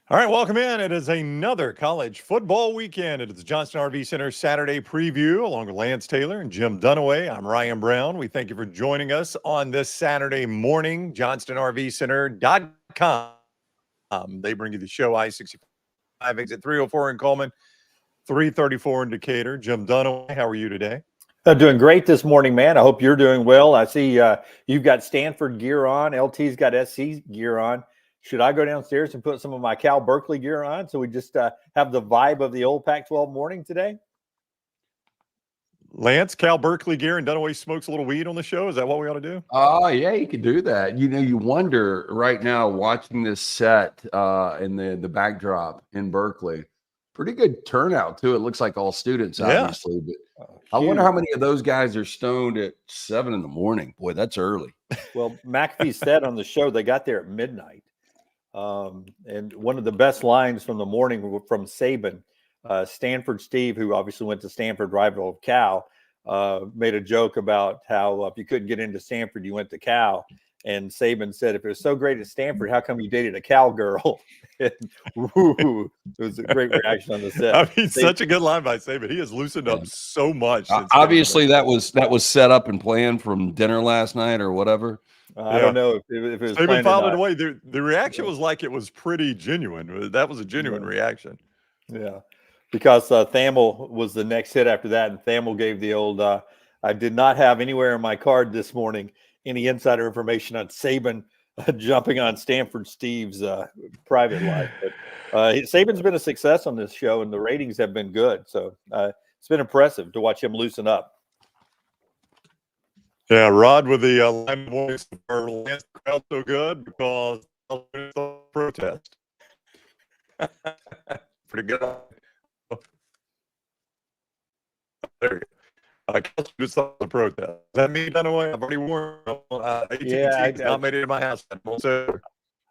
All right, welcome in. It is another college football weekend. It is the Johnston RV Center Saturday preview along with Lance Taylor and Jim Dunaway. I'm Ryan Brown. We thank you for joining us on this Saturday morning. JohnstonRVCenter.com. They bring you the show I-65 exit 304 in Coleman, 334 in Decatur. Jim Dunaway, how are you today? Doing great this morning, man. I hope you're doing well. I see you've got Stanford gear on. LT's got SC gear on. Should I go downstairs and put some of my Cal Berkeley gear on so we just have the vibe of the old Pac-12 morning today? Lance, Cal Berkeley gear, and Dunaway smokes a little weed on the show. Is that what we ought to do? Oh, yeah, you could do that. You wonder right now watching this set in the backdrop in Berkeley. Pretty good turnout, too. It looks like all students, obviously. But I wonder how many of those guys are stoned at 7 in the morning. Boy, that's early. Well, McAfee said on the show they got there at midnight. And one of the best lines from the morning from Saban, Stanford Steve, who obviously went to Stanford, rival of Cal, made a joke about how if you couldn't get into Stanford, you went to Cal. And Saban said, if it was so great at Stanford, how come you dated a Cal girl? And, it was a great reaction on the set. I mean, such a good line by Saban. He has loosened up so much. Obviously, that was set up and planned from dinner last night or whatever. I don't know if it was Saban filed it away. The reaction was like it was pretty genuine. That was a genuine reaction. Yeah, because Thamel was the next hit after that, and Thamel gave the old, I did not have anywhere in my card this morning any insider information on Saban jumping on Stanford Steve's private life. But Saban's been a success on this show, and the ratings have been good. So it's been impressive to watch him loosen up. Yeah, Rod with the line voice for Lance crowd so good because protest. Pretty good. There you go. Just thought the protest. Is that me, Dunaway? I've already worn. AT&T not made it in my house.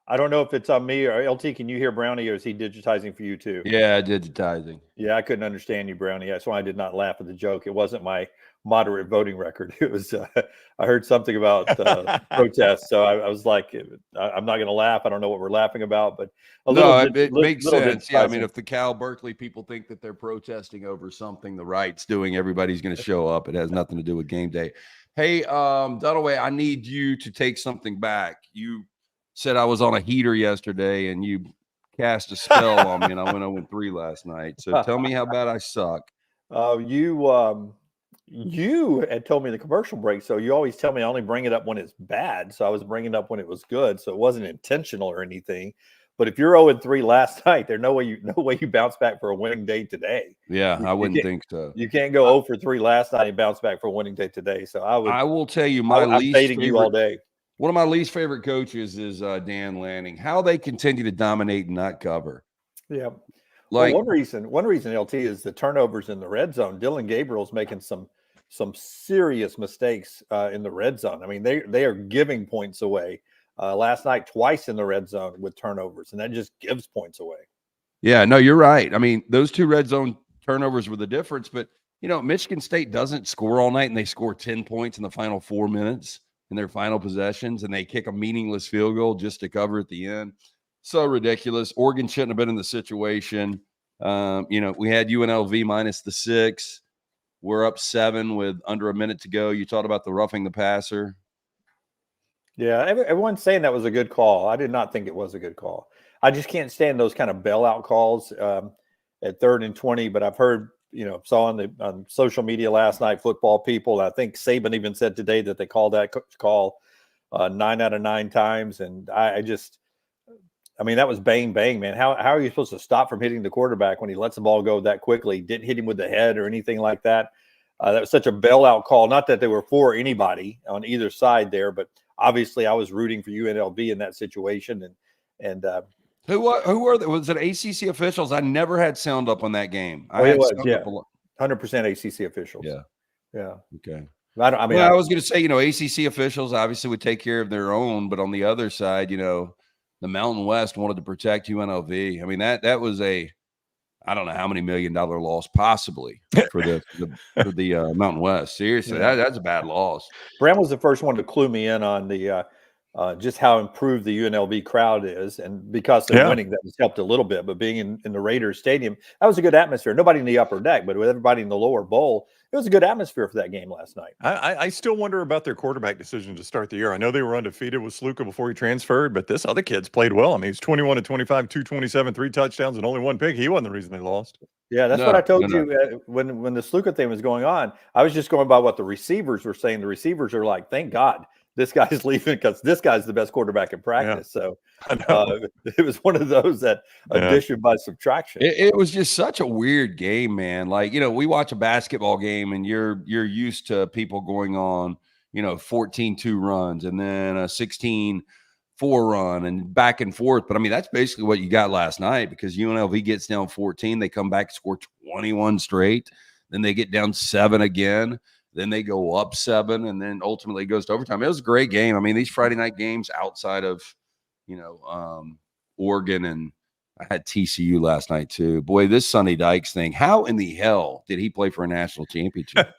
I don't know if it's on me or LT. Can you hear Brownie, or is he digitizing for you too? Yeah, digitizing. Yeah, I couldn't understand you, Brownie. That's why I did not laugh at the joke. It wasn't my moderate voting record. It was. I heard something about protests, so I was like, I'm not going to laugh. I don't know what we're laughing about, but it makes sense. Yeah, I mean, if the Cal Berkeley people think that they're protesting over something the right's doing, everybody's going to show up. It has nothing to do with game day. Hey, Dunaway, I need you to take something back. You said I was on a heater yesterday, and you cast a spell on me, and I went 0-3 last night. So tell me how bad I suck. You had told me in the commercial break, so you always tell me I only bring it up when it's bad. So I was bringing it up when it was good, so it wasn't intentional or anything. But if you're 0-3 last night, there's no way you bounce back for a winning day today. Yeah, I wouldn't think so. You can't go 0-3 last night and bounce back for a winning day today. So I will tell you I'm fading you all day. One of my least favorite coaches is Dan Lanning. How they continue to dominate and not cover. Yeah. Like one reason LT is the turnovers in the red zone. Dylan Gabriel's making some serious mistakes in the red zone. I mean, they are giving points away. Last night, twice in the red zone with turnovers, and that just gives points away. Yeah, no, you're right. I mean, those two red zone turnovers were the difference. But Michigan State doesn't score all night, and they score 10 points in the final 4 minutes in their final possessions, and they kick a meaningless field goal just to cover at the end. So ridiculous. Oregon shouldn't have been in the situation. We had UNLV minus the 6. We're up 7 with under a minute to go. You talked about the roughing the passer. Yeah, everyone's saying that was a good call. I did not think it was a good call. I just can't stand those kind of bailout calls at 3rd and 20. But I've heard, saw on social media last night, football people. I think Saban even said today that they called that call 9 out of 9 times. And I mean, that was bang, bang, man. How are you supposed to stop from hitting the quarterback when he lets the ball go that quickly? Didn't hit him with the head or anything like that. That was such a bailout call. Not that they were for anybody on either side there, but obviously I was rooting for UNLV in that situation. And who were they? Was it ACC officials? I never had sound up on that game. It was 100% ACC officials. Yeah. Okay. I was going to say, ACC officials obviously would take care of their own, but on the other side, the Mountain West wanted to protect UNLV. I mean, that was I don't know how many $1 million loss possibly for the Mountain West. Seriously, that's a bad loss. Bram was the first one to clue me in on the just how improved the UNLV crowd is. And because they're winning, that has helped a little bit. But being in the Raiders Stadium, that was a good atmosphere. Nobody in the upper deck, but with everybody in the lower bowl, it was a good atmosphere for that game last night. I still wonder about their quarterback decision to start the year. I know they were undefeated with Sluka before he transferred, but this other kid's played well. I mean, he's 21 to 25, 227, 3 touchdowns, and only 1 pick. He wasn't the reason they lost. Yeah, that's what I told you when the Sluka thing was going on. I was just going by what the receivers were saying. The receivers are like, thank God this guy's leaving because this guy's the best quarterback in practice. So it was one of those that addition by subtraction. It was just such a weird game, man. Like, we watch a basketball game and you're used to people going on, 14-2 runs and then a 16-4 run and back and forth. But I mean, that's basically what you got last night because UNLV gets down 14. They come back, score 21 straight. Then they get down 7 again. Then they go up 7, and then ultimately it goes to overtime. It was a great game. I mean, these Friday night games outside of, Oregon, and I had TCU last night too. Boy, this Sonny Dykes thing, how in the hell did he play for a national championship?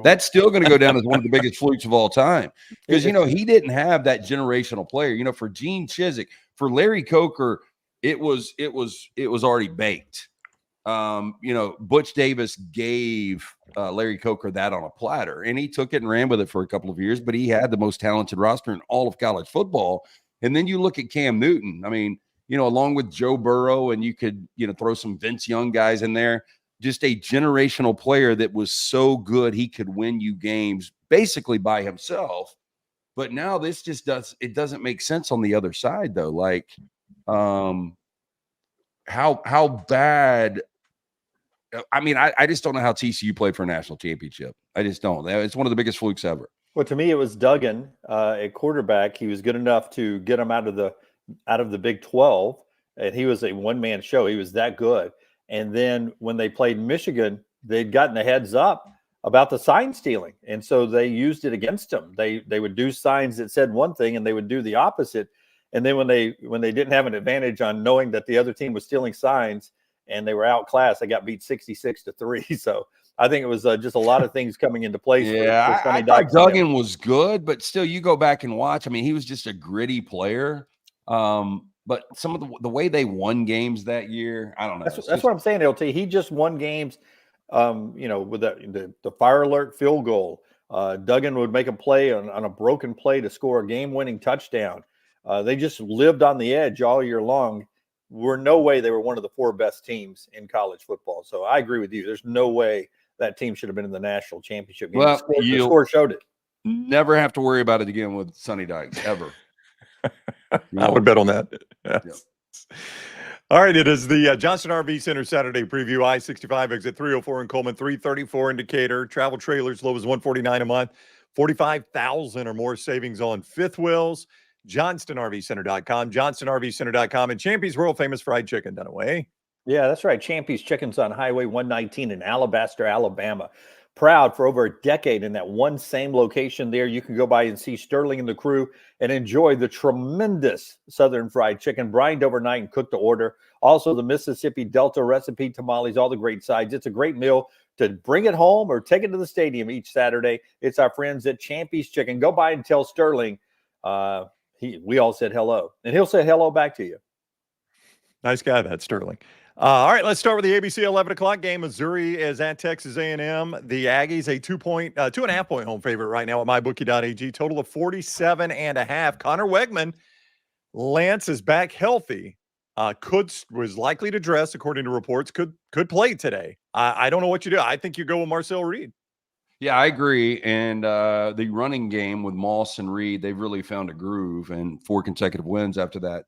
That's still going to go down as one of the biggest flukes of all time because, he didn't have that generational player. For Gene Chizik, for Larry Coker, it was already baked. Butch Davis gave Larry Coker that on a platter, and he took it and ran with it for a couple of years, but he had the most talented roster in all of college football. And then you look at Cam Newton. I mean, along with Joe Burrow, and you could, throw some Vince Young guys in there, just a generational player that was so good he could win you games basically by himself. But now this just doesn't make sense on the other side, though. Like, how bad. I mean, I just don't know how TCU played for a national championship. I just don't. It's one of the biggest flukes ever. Well, to me, it was Duggan at quarterback. He was good enough to get him out of the Big 12, and he was a one-man show. He was that good. And then when they played Michigan, they'd gotten a heads up about the sign stealing, and so they used it against them. They would do signs that said one thing, and they would do the opposite. And then when they didn't have an advantage on knowing that the other team was stealing signs, and they were outclassed, they got beat 66-3. So I think it was just a lot of things coming into place. Yeah, I thought Duggan was good, but still, you go back and watch. I mean, he was just a gritty player. But some of the way they won games that year, I don't know. That's what I'm saying, LT. He just won games, with the fire alert field goal. Duggan would make a play on a broken play to score a game-winning touchdown. They just lived on the edge all year long. No way they were one of the 4 best teams in college football. So I agree with you. There's no way that team should have been in the national championship game. Well, the score showed it. Never have to worry about it again with Sonny Dykes, ever. I would bet on that. Yes. Yep. All right, it is the Johnston RV Center Saturday preview. I-65 exit 304 in Coleman, 334 in Decatur. Travel trailers low as $149 a month. 45,000 or more savings on fifth wheels. JohnstonRVCenter.com, JohnstonRVCenter.com, and Champy's world famous fried chicken. Dunaway. Yeah, that's right. Champy's Chicken's on Highway 119 in Alabaster, Alabama. Proud for over a decade in that one same location there. You can go by and see Sterling and the crew and enjoy the tremendous Southern fried chicken, brined overnight and cooked to order. Also, the Mississippi Delta recipe tamales, all the great sides. It's a great meal to bring it home or take it to the stadium each Saturday. It's our friends at Champy's Chicken. Go by and tell Sterling we all said hello, and he'll say hello back to you. Nice guy, that Sterling. All right, let's start with the ABC 11 o'clock game. Missouri is at Texas A&M. The Aggies, a 2.5 point home favorite right now at MyBookie.ag. Total of 47.5. Connor Wegman, Lance is back healthy. Was likely to dress, according to reports. Could play today. I don't know what you do. I think you go with Marcel Reed. Yeah, I agree. And the running game with Moss and Reed, they've really found a groove, and 4 consecutive wins after that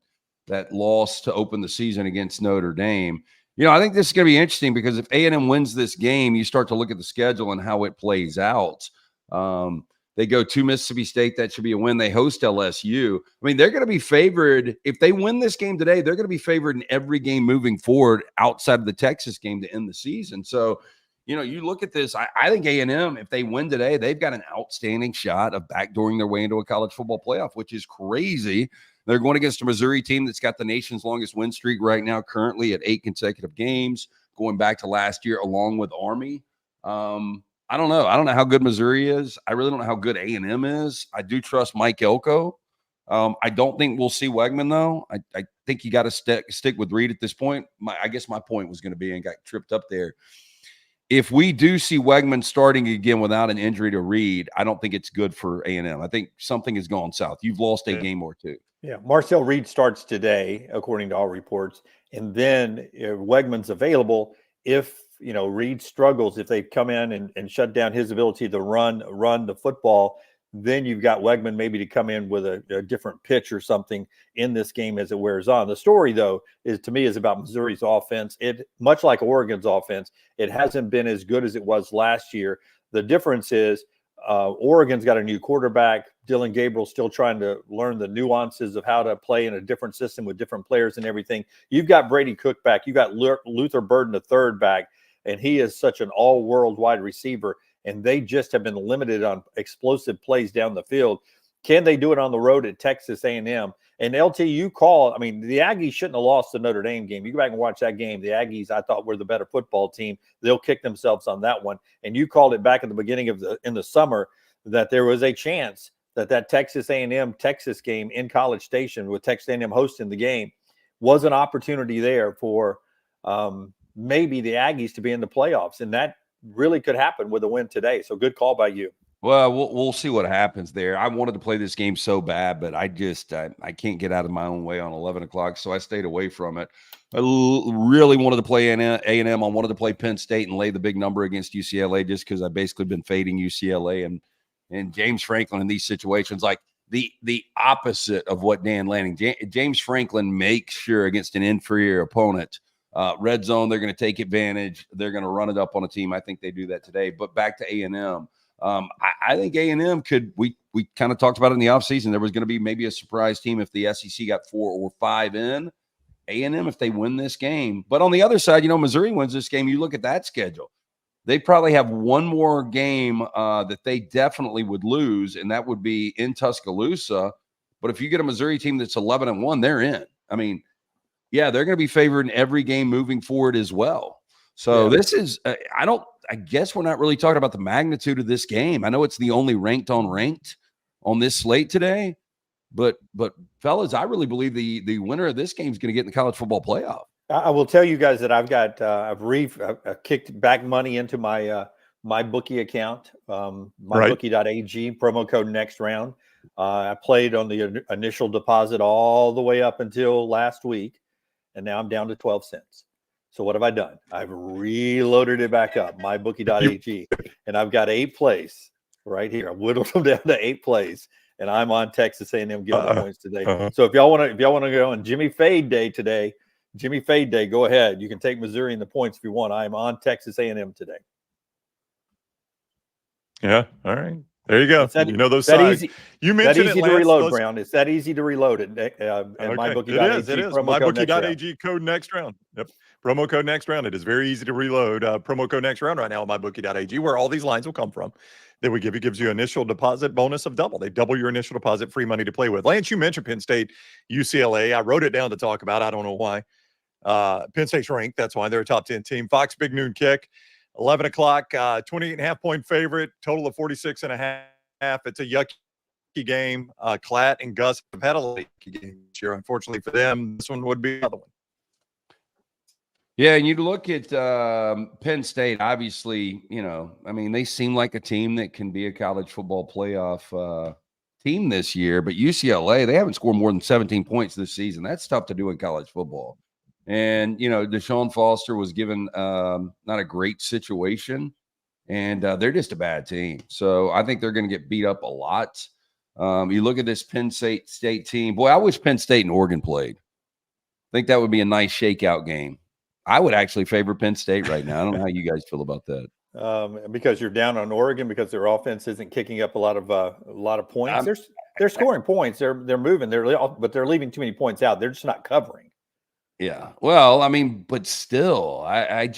loss to open the season against Notre Dame. I think this is going to be interesting because if A&M wins this game, you start to look at the schedule and how it plays out. They go to Mississippi State. That should be a win. They host LSU. I mean, they're going to be favored. If they win this game today, they're going to be favored in every game moving forward outside of the Texas game to end the season. So, you look at this, I think A&M, if they win today, they've got an outstanding shot of backdooring their way into a college football playoff, which is crazy. They're going against a Missouri team that's got the nation's longest win streak right now, currently at 8 consecutive games, going back to last year, along with Army. I don't know. I don't know how good Missouri is. I really don't know how good A&M is. I do trust Mike Elko. I don't think we'll see Wegman, though. I think you got to stick with Reed at this point. I guess my point was going to be, and got tripped up there. If we do see Wegman starting again without an injury to Reed, I don't think it's good for A&M. I think something has gone south. You've lost a game or two. Yeah, Marcel Reed starts today, according to all reports. And then if Wegman's available, if Reed struggles, if they come in and shut down his ability to run the football, then you've got Wegman maybe to come in with a different pitch or something in this game as it wears on. The story, though, to me, is about Missouri's offense. It, much like Oregon's offense, it hasn't been as good as it was last year. The difference is Oregon's got a new quarterback. Dylan Gabriel's still trying to learn the nuances of how to play in a different system with different players and everything. You've got Brady Cook back. You've got Luther Burden, the third back, and he is such an all-world wide receiver. And they just have been limited on explosive plays down the field. Can they do it on the road at Texas A&M? And LT, you call. I mean, the Aggies shouldn't have lost the Notre Dame game. You go back and watch that game. The Aggies, I thought, were the better football team. They'll kick themselves on that one. And you called it back at the beginning of in the summer that there was a chance that Texas A&M Texas game in College Station with Texas A&M hosting the game was an opportunity there for maybe the Aggies to be in the playoffs, and that really could happen with a win today. So good call by you. Well, we'll see what happens there. I wanted to play this game so bad, but I can't get out of my own way on 11 o'clock, so I stayed away from it. I really wanted to play A&M. I wanted to play Penn State and lay the big number against UCLA just because I've basically been fading UCLA and James Franklin in these situations, like the opposite of what Dan Lanning. James Franklin makes sure against an inferior opponent, red zone, they're going to take advantage. They're going to run it up on a team. I think they do that today. But back to A&M. I think A&M could, we kind of talked about it in the offseason. There was going to be maybe a surprise team if the SEC got 4 or 5 in. A&M, if they win this game. But on the other side, Missouri wins this game. You look at that schedule. They probably have one more game that they definitely would lose, and that would be in Tuscaloosa. But if you get a Missouri team that's 11-1, they're in. I mean, yeah, they're going to be favored in every game moving forward as well. So This is, I guess we're not really talking about the magnitude of this game. I know it's the only ranked on this slate today, but fellas, I really believe the winner of this game is going to get in the college football playoff. I will tell you guys that I've got I've kicked back money into my MyBookie account, MyBookie.ag, promo code next round. I played on the initial deposit all the way up until last week, and now I'm down to 12 cents. So what have I done? I've reloaded it back up, MyBookie.ag, and I've got 8 plays right here. I whittled them down to 8 plays, and I'm on Texas A&M giving the points today. So if y'all want to go on Jimmy Fade Day today. Jimmy Fade Day, go ahead. You can take Missouri in the points if you want. I am on Texas A&M today. Yeah, all right. There you go. Those sides. Easy, you mentioned that easy to reload, Brown. It's that easy to reload it. MyBookie.ag. It is. MyBookie.ag code next round. Yep. Promo code next round. It is very easy to reload. Promo code next round right now at MyBookie.ag, where all these lines will come from. That we gives you initial deposit bonus of double. They double your initial deposit, free money to play with. Lance, you mentioned Penn State, UCLA. I wrote it down to talk about. I don't know why. Penn State's ranked. That's why they're a top 10 team. Fox Big Noon Kick, 11 o'clock, 28.5 point favorite, total of 46.5. It's a yucky game. Klatt and Gus have had a lucky game this year. Unfortunately for them, this one would be another one. Yeah, and you look at Penn State, obviously, they seem like a team that can be a college football playoff team this year, but UCLA, they haven't scored more than 17 points this season. That's tough to do in college football. And, Deshaun Foster was given not a great situation, and they're just a bad team. So I think they're going to get beat up a lot. You look at this Penn State team. Boy, I wish Penn State and Oregon played. I think that would be a nice shakeout game. I would actually favor Penn State right now. I don't know how you guys feel about that. Because you're down on Oregon because their offense isn't kicking up a lot of points. They're scoring points. They're moving. But they're leaving too many points out. They're just not covering. Yeah. Well, but still, they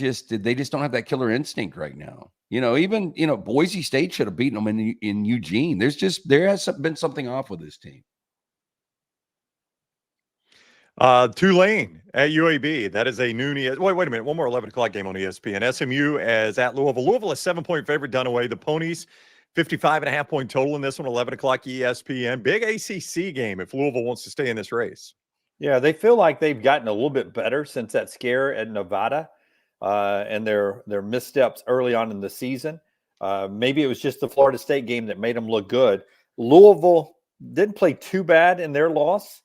just don't have that killer instinct right now. Even Boise State should have beaten them in Eugene. There has been something off with this team. Tulane at UAB. That is a noon. Wait a minute. One more 11 o'clock game on ESPN. SMU is at Louisville. Louisville is 7-point favorite. Dunaway. The Ponies 55.5-point total in this one, 11 o'clock ESPN. Big ACC game if Louisville wants to stay in this race. Yeah, they feel like they've gotten a little bit better since that scare at Nevada and their missteps early on in the season. Maybe it was just the Florida State game that made them look good. Louisville didn't play too bad in their loss.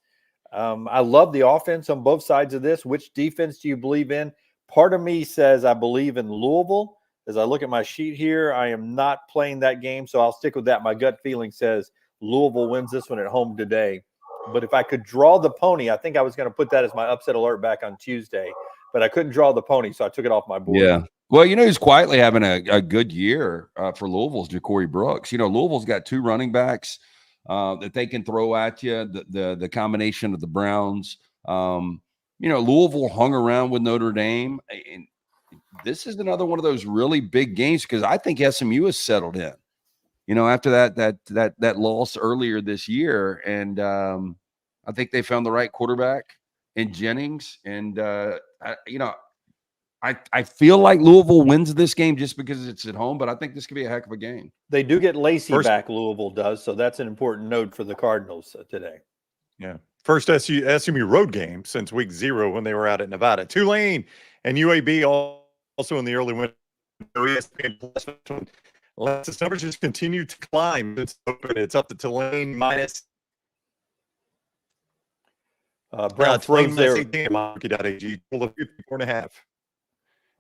I love the offense on both sides of this. Which defense do you believe in? Part of me says I believe in Louisville. As I look at my sheet here, I am not playing that game, so I'll stick with that. My gut feeling says Louisville wins this one at home today. But if I could draw the pony, I think I was going to put that as my upset alert back on Tuesday, but I couldn't draw the pony, so I took it off my board. Yeah. Well, who's quietly having a good year for Louisville's Ja'Cory Brooks. Louisville's got 2 running backs that they can throw at you, the combination of the Browns. Louisville hung around with Notre Dame, and this is another one of those really big games because I think SMU has settled in. After that loss earlier this year, and I think they found the right quarterback in Jennings, and I feel like Louisville wins this game just because it's at home, but I think this could be a heck of a game. They do get Lacey back, Louisville does, so that's an important note for the Cardinals today. Yeah. First SMU road game since week 0 when they were out at Nevada. Tulane and UAB also in the early window. The numbers just continue to climb. It's up to Tulane minus. Brown throws there. MyBookie.ag, 54.5.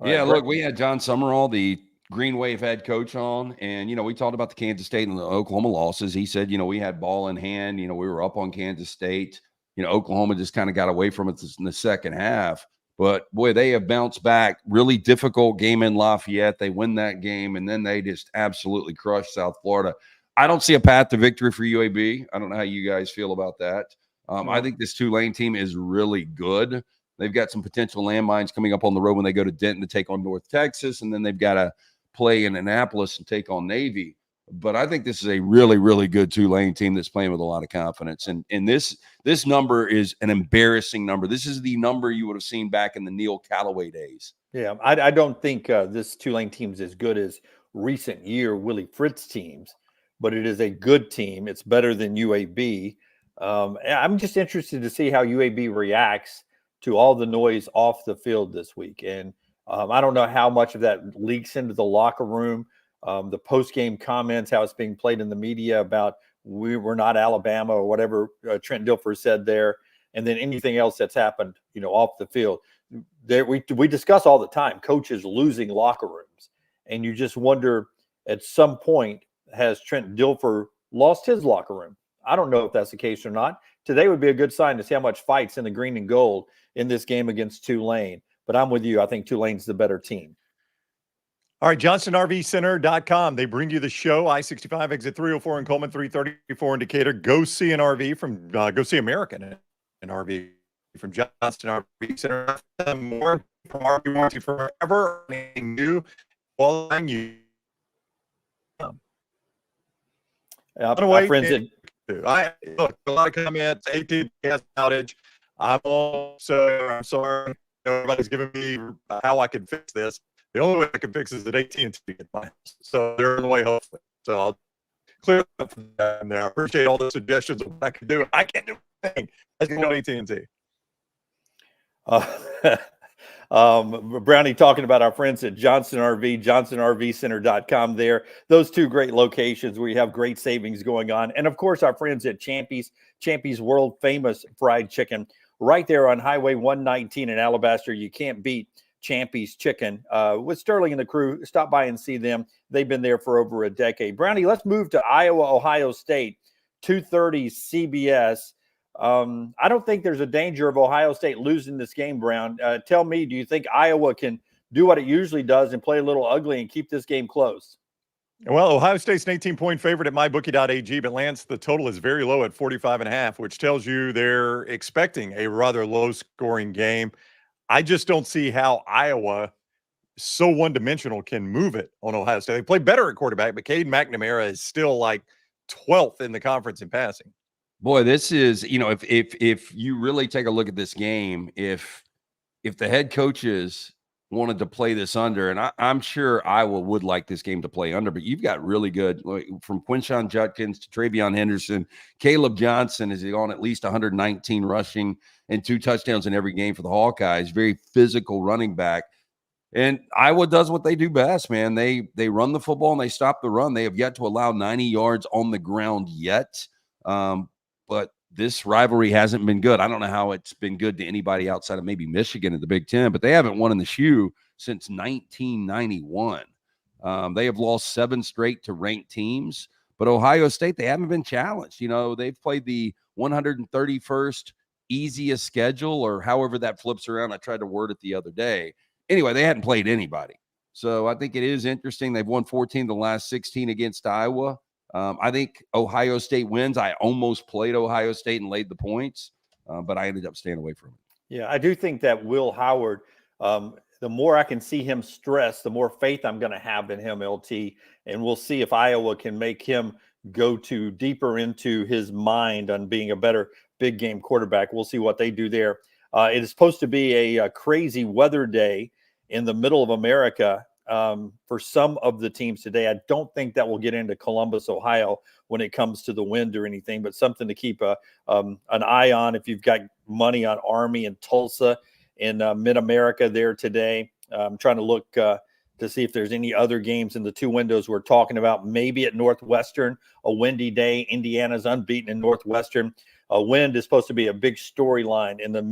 Yeah, look, we had John Summerall, the Green Wave head coach, on, and we talked about the Kansas State and the Oklahoma losses. He said, we had ball in hand. We were up on Kansas State. Oklahoma just kind of got away from it in the second half. But, boy, they have bounced back. Really difficult game in Lafayette. They win that game, and then they just absolutely crush South Florida. I don't see a path to victory for UAB. I don't know how you guys feel about that. I think this Tulane team is really good. They've got some potential landmines coming up on the road when they go to Denton to take on North Texas, and then they've got to play in Annapolis and take on Navy. But I think this is a really, really good Tulane team that's playing with a lot of confidence. And this number is an embarrassing number. This is the number you would have seen back in the Neil Callaway days. Yeah, I don't think this Tulane team is as good as recent year Willie Fritz teams, but it is a good team. It's better than UAB. I'm just interested to see how UAB reacts to all the noise off the field this week. And I don't know how much of that leaks into the locker room. The post-game comments, how it's being played in the media about we're not Alabama or whatever Trent Dilfer said there, and then anything else that's happened, off the field. We discuss all the time coaches losing locker rooms, and you just wonder at some point, has Trent Dilfer lost his locker room? I don't know if that's the case or not. Today would be a good sign to see how much fight's in the green and gold in this game against Tulane. But I'm with you. I think Tulane's the better team. All right, JohnstonRVCenter.com. They bring you the show. I-65 exit 304 in Coleman, 334 in Decatur. Go see an RV from go see American an RV from Johnston RV Center. More from RV warranty forever. Anything new, qualifying you. My friends I look a lot of comments. 18 gas outage. I'm sorry. Everybody's giving me how I can fix this. The only way I can fix is that AT&T get my house. So they're on the way, hopefully. So I'll clear up from that. And I appreciate all the suggestions of what I can do. I can't do anything. I can go AT&T. Brownie talking about our friends at Johnston RV, JohnstonRVCenter.com there. Those 2 great locations where you have great savings going on. And, of course, our friends at Champy's world-famous fried chicken right there on Highway 119 in Alabaster. You can't beat Champy's Chicken. With Sterling and the crew, stop by and see them. They've been there for over a decade. Brownie, let's move to Iowa, Ohio State, 2:30 CBS. I don't think there's a danger of Ohio State losing this game, Brown. Tell me, do you think Iowa can do what it usually does and play a little ugly and keep this game close? Well, Ohio State's an 18-point favorite at MyBookie.ag, but Lance, the total is very low at 45.5, which tells you they're expecting a rather low-scoring game. I just don't see how Iowa, so one-dimensional, can move it on Ohio State. They play better at quarterback, but Cade McNamara is still like 12th in the conference in passing. Boy, this is, if you really take a look at this game, if the head coaches wanted to play this under, and I'm sure Iowa would like this game to play under, but you've got really good, from Quinshon Judkins to Travion Henderson. Caleb Johnston is on at least 119 rushing and 2 touchdowns in every game for the Hawkeyes. Very physical running back. And Iowa does what they do best, man. They run the football and they stop the run. They have yet to allow 90 yards on the ground yet. But this rivalry hasn't been good. I don't know how it's been good to anybody outside of maybe Michigan in the Big Ten, but they haven't won in the shoe since 1991. They have lost 7 straight to ranked teams, but Ohio State, they haven't been challenged. They've played the 131st easiest schedule, or however that flips around. I tried to word it the other day. Anyway, they hadn't played anybody. So I think it is interesting. They've won 14 of the last 16 against Iowa. I think Ohio State wins. I almost played Ohio State and laid the points, but I ended up staying away from it. Yeah, I do think that Will Howard, the more I can see him stress, the more faith I'm going to have in him, LT. And we'll see if Iowa can make him go deeper into his mind on being a better big game quarterback. We'll see what they do there. It is supposed to be a crazy weather day in the middle of America for some of the teams today. I don't think that will get into Columbus, Ohio when it comes to the wind or anything, but something to keep an eye on if you've got money on Army and Tulsa in mid-America there today. I'm trying to look to see if there's any other games in the 2 windows we're talking about. Maybe at Northwestern, a windy day. Indiana's unbeaten in Northwestern. Wind is supposed to be a big storyline in the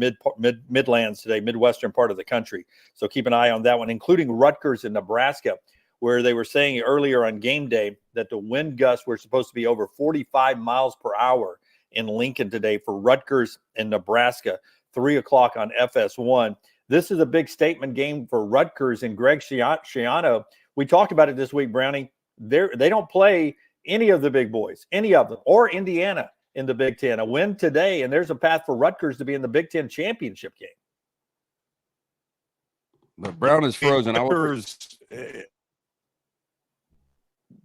Midlands today, Midwestern part of the country. So keep an eye on that one, including Rutgers in Nebraska, where they were saying earlier on game day that the wind gusts were supposed to be over 45 miles per hour in Lincoln today for Rutgers and Nebraska, 3 o'clock on FS1. This is a big statement game for Rutgers and Greg Schiano. We talked about it this week, Brownie. They don't play any of the big boys, any of them, or Indiana in the Big Ten. A win today, and there's a path for Rutgers to be in the Big Ten championship game. The Brown is frozen.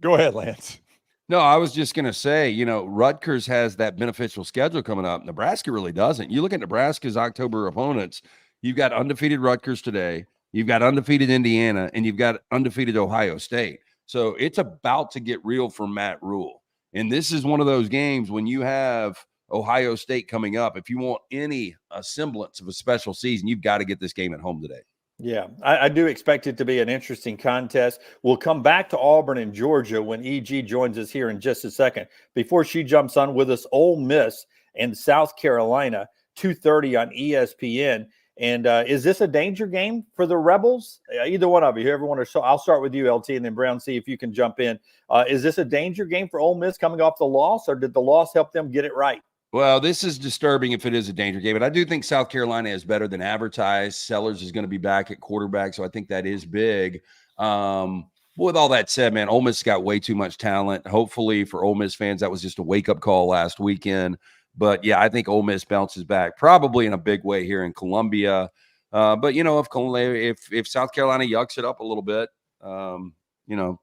Go ahead, Lance. No, I was just going to say, Rutgers has that beneficial schedule coming up. Nebraska really doesn't. You look at Nebraska's October opponents, you've got undefeated Rutgers today, you've got undefeated Indiana, and you've got undefeated Ohio State. So it's about to get real for Matt Rule. And this is one of those games when you have Ohio State coming up. If you want any semblance of a special season, you've got to get this game at home today. Yeah, I do expect it to be an interesting contest. We'll come back to Auburn and Georgia when EG joins us here in just a second. Before she jumps on with us, Ole Miss and South Carolina, 2:30 on ESPN. And is this a danger game for the Rebels? Either one of you, whoever want to. I'll start with you, LT, and then Brown, see if you can jump in. Is this a danger game for Ole Miss coming off the loss, or did the loss help them get it right? Well, this is disturbing if it is a danger game, but I do think South Carolina is better than advertised. Sellers is going to be back at quarterback, so I think that is big. With all that said, man, Ole Miss got way too much talent. Hopefully for Ole Miss fans, that was just a wake-up call last weekend. But, yeah, I think Ole Miss bounces back probably in a big way here in Columbia. But, if South Carolina yucks it up a little bit,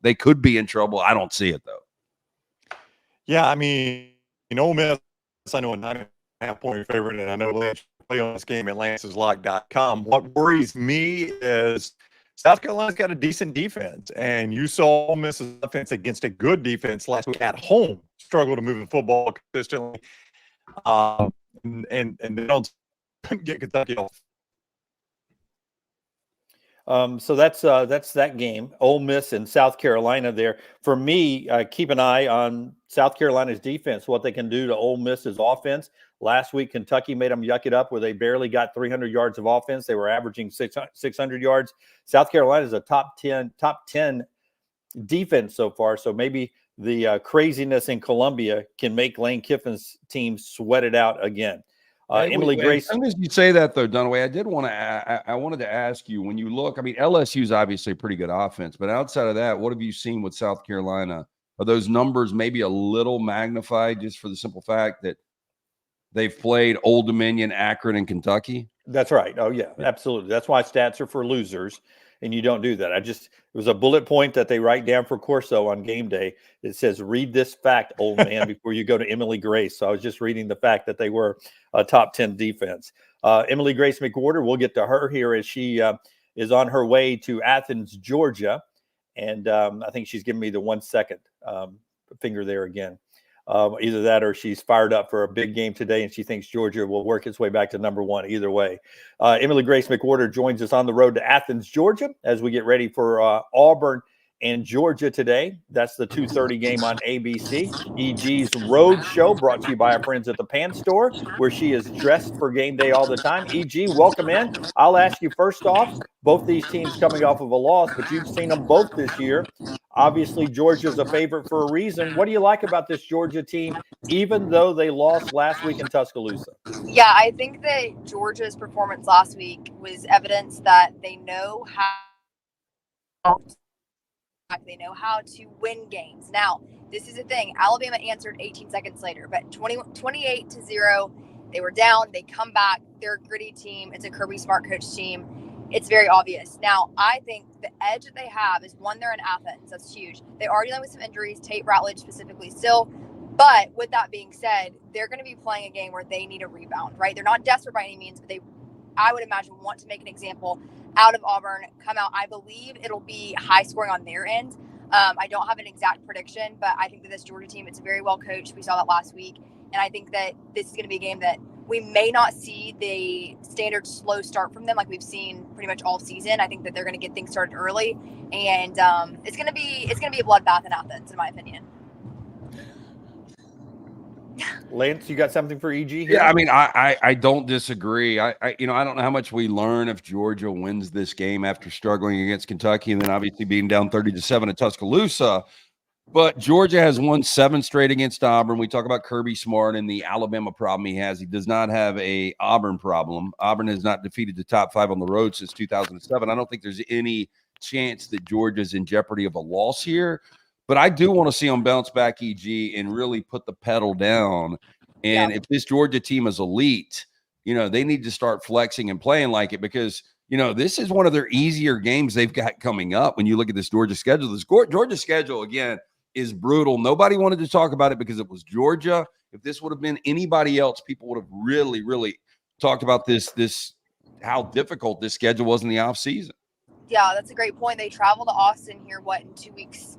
they could be in trouble. I don't see it, though. Yeah, I mean, Ole Miss, I know a 9.5-point favorite, and I know Lance play on this game at lanceslock.com. What worries me is South Carolina's got a decent defense, and you saw Ole Miss's offense against a good defense last week at home struggle to move the football consistently. And they don't get Kentucky off. So that's that game. Ole Miss and South Carolina there. For me, keep an eye on South Carolina's defense, what they can do to Ole Miss's offense. Last week, Kentucky made them yuck it up where they barely got 300 yards of offense. They were averaging 600 yards. South Carolina is a top 10 defense so far. So maybe the craziness in Columbia can make Lane Kiffin's team sweat it out again. Emily Grace. As soon as you say that, though, Dunaway, I wanted to ask you, when you look, I mean, LSU is obviously a pretty good offense, but outside of that, what have you seen with South Carolina? Are those numbers maybe a little magnified just for the simple fact that they've played Old Dominion, Akron, and Kentucky? That's right. Oh, yeah, absolutely. That's why stats are for losers, and you don't do that. It was a bullet point that they write down for Corso on game day. It says, read this fact, old man, before you go to Emily Grace. So I was just reading the fact that they were a top 10 defense. Emily Grace McWhorter, we'll get to her here as she is on her way to Athens, Georgia. And I think she's giving me the 1 second finger there again. Either that or she's fired up for a big game today and she thinks Georgia will work its way back to number one. Either way, Emily Grace McWhorter joins us on the road to Athens, Georgia, as we get ready for Auburn and Georgia today. That's the 2:30 game on ABC. EG's Road Show, brought to you by our friends at the Pan Store, where she is dressed for game day all the time. EG, welcome in. I'll ask you first off, both these teams coming off of a loss, but you've seen them both this year. Obviously, Georgia's a favorite for a reason. What do you like about this Georgia team, even though they lost last week in Tuscaloosa? Yeah, I think that Georgia's performance last week was evidence that they know how to win games. Now, this is the thing. Alabama answered 18 seconds later, but 28-0, they were down. They come back. They're a gritty team. It's a Kirby Smart coach team. It's very obvious. Now, I think the edge that they have is, one, they're in Athens. That's huge. They are dealing with some injuries, Tate Ratledge specifically still. But with that being said, they're going to be playing a game where they need a rebound, right? They're not desperate by any means, but they, I would imagine, want to make an example out of Auburn, come out. I believe it'll be high scoring on their end. I don't have an exact prediction, but I think that this Georgia team, it's very well coached. We saw that last week. And I think that this is going to be a game that we may not see the standard slow start from them like we've seen pretty much all season. I think that they're going to get things started early, and it's going to be a bloodbath in Athens, in my opinion. Lance, you got something for EG here? Yeah, I mean, I don't disagree. I don't know how much we learn if Georgia wins this game after struggling against Kentucky and then obviously being down 30-7 at Tuscaloosa. But Georgia has won 7 straight against Auburn. We talk about Kirby Smart and the Alabama problem he has. He does not have a Auburn problem. Auburn has not defeated the top 5 on the road since 2007. I don't think there's any chance that Georgia's in jeopardy of a loss here. But I do want to see them bounce back, EG, and really put the pedal down. And if this Georgia team is elite, they need to start flexing and playing like it, because this is one of their easier games they've got coming up. When you look at this Georgia schedule, this Georgia schedule, again, is brutal. Nobody wanted to talk about it because it was Georgia. If this would have been anybody else, people would have really, really talked about this how difficult this schedule was in the offseason. Yeah, that's a great point. They travel to Austin here, in 2 weeks?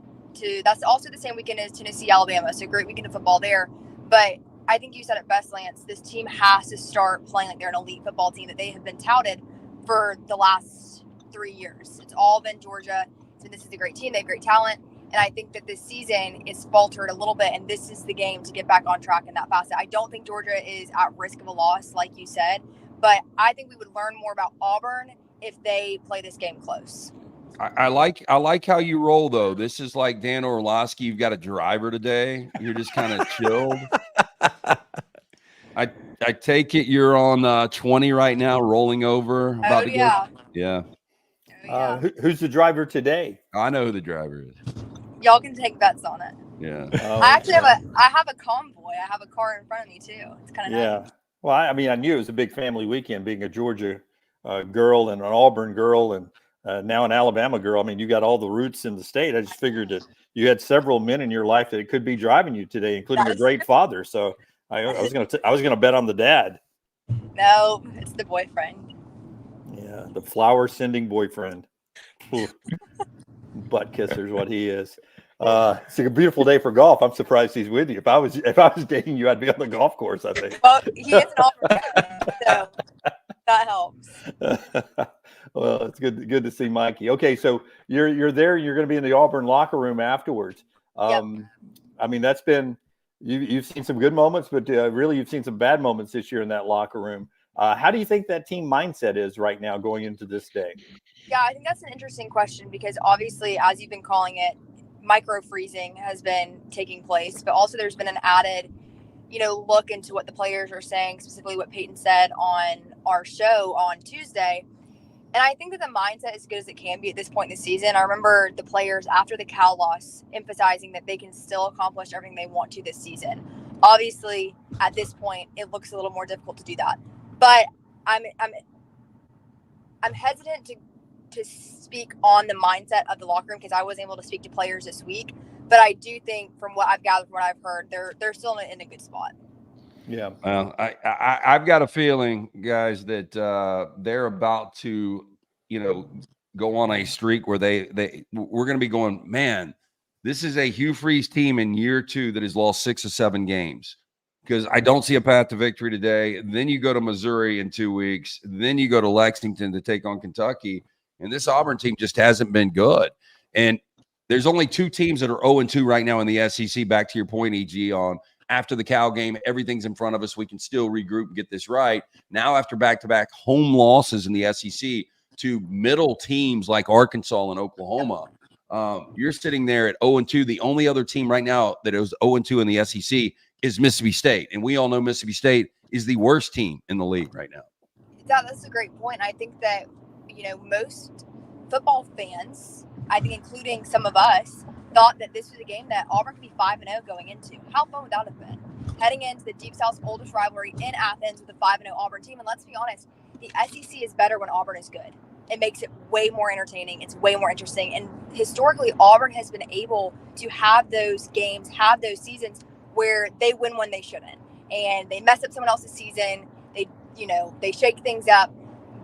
That's also the same weekend as Tennessee, Alabama. So great weekend of football there. But I think you said it best, Lance. This team has to start playing like they're an elite football team that they have been touted for the last 3 years. It's all been Georgia. So this is a great team. They have great talent. And I think that this season is faltered a little bit, and this is the game to get back on track in that facet. I don't think Georgia is at risk of a loss, like you said, but I think we would learn more about Auburn if they play this game close. I like how you roll, though. This is like Dan Orlovsky. You've got a driver today. You're just kind of chilled. I take it you're on 20 right now, rolling over. About to yeah. Go? Yeah. Who's the driver today? I know who the driver is. Y'all can take bets on it. Yeah. I actually have a convoy. I have a car in front of me too. It's kind of nice. Well, I mean, I knew it was a big family weekend, being a Georgia girl and an Auburn girl and now an Alabama girl. I mean, you got all the roots in the state. I just figured that you had several men in your life that could be driving you today, including a great father. So I was gonna bet on the dad. No, it's the boyfriend. Yeah, the flower sending boyfriend. Butt kisser's what he is. It's a beautiful day for golf. I'm surprised he's with you. If I was dating you, I'd be on the golf course, I think. Well, he is an Auburn, so that helps. Well, it's good to see Mikey. Okay, so you're there. You're going to be in the Auburn locker room afterwards. Yep. I mean, that's been you've seen some good moments, but really you've seen some bad moments this year in that locker room. How do you think that team mindset is right now going into this day? Yeah, I think that's an interesting question, because obviously, as you've been calling it, micro freezing has been taking place, but also there's been an added, look into what the players are saying, specifically what Peyton said on our show on Tuesday. And I think that the mindset is as good as it can be at this point in the season. I remember the players after the Cal loss emphasizing that they can still accomplish everything they want to this season. Obviously, at this point, it looks a little more difficult to do that. But I'm hesitant to speak on the mindset of the locker room, because I wasn't able to speak to players this week. But I do think, from what I've gathered, from what I've heard, they're still in a good spot. Yeah. Well, I've got a feeling, guys, that they're about to go on a streak where we're going to be going, man, this is a Hugh Freeze team in year 2 that has lost 6 or 7 games, because I don't see a path to victory today. Then you go to Missouri in 2 weeks. Then you go to Lexington to take on Kentucky. And this Auburn team just hasn't been good. And there's only 2 teams that are 0-2 right now in the SEC. Back to your point, EG, on after the Cal game, everything's in front of us. We can still regroup and get this right. Now, after back-to-back home losses in the SEC to middle teams like Arkansas and Oklahoma, you're sitting there at 0-2. The only other team right now that is 0-2 in the SEC is Mississippi State. And we all know Mississippi State is the worst team in the league right now. That's a great point. I think that, most football fans, I think including some of us, thought that this was a game that Auburn could be 5-0 going into. How fun would that have been? Heading into the Deep South's oldest rivalry in Athens with a 5-0 Auburn team. And let's be honest, the SEC is better when Auburn is good. It makes it way more entertaining. It's way more interesting. And historically, Auburn has been able to have those games, have those seasons where they win when they shouldn't. And they mess up someone else's season. They shake things up.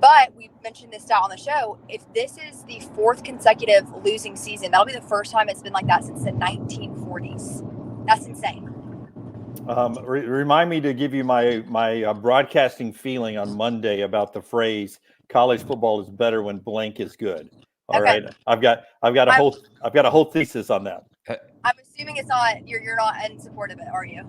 But we mentioned this stat on the show. If this is the 4th consecutive losing season, that'll be the first time it's been like that since the 1940s. That's insane. Remind me to give you my broadcasting feeling on Monday about the phrase "college football is better when blank is good." All right, I've got a whole thesis on that. I'm assuming it's not you're not in support of it, are you?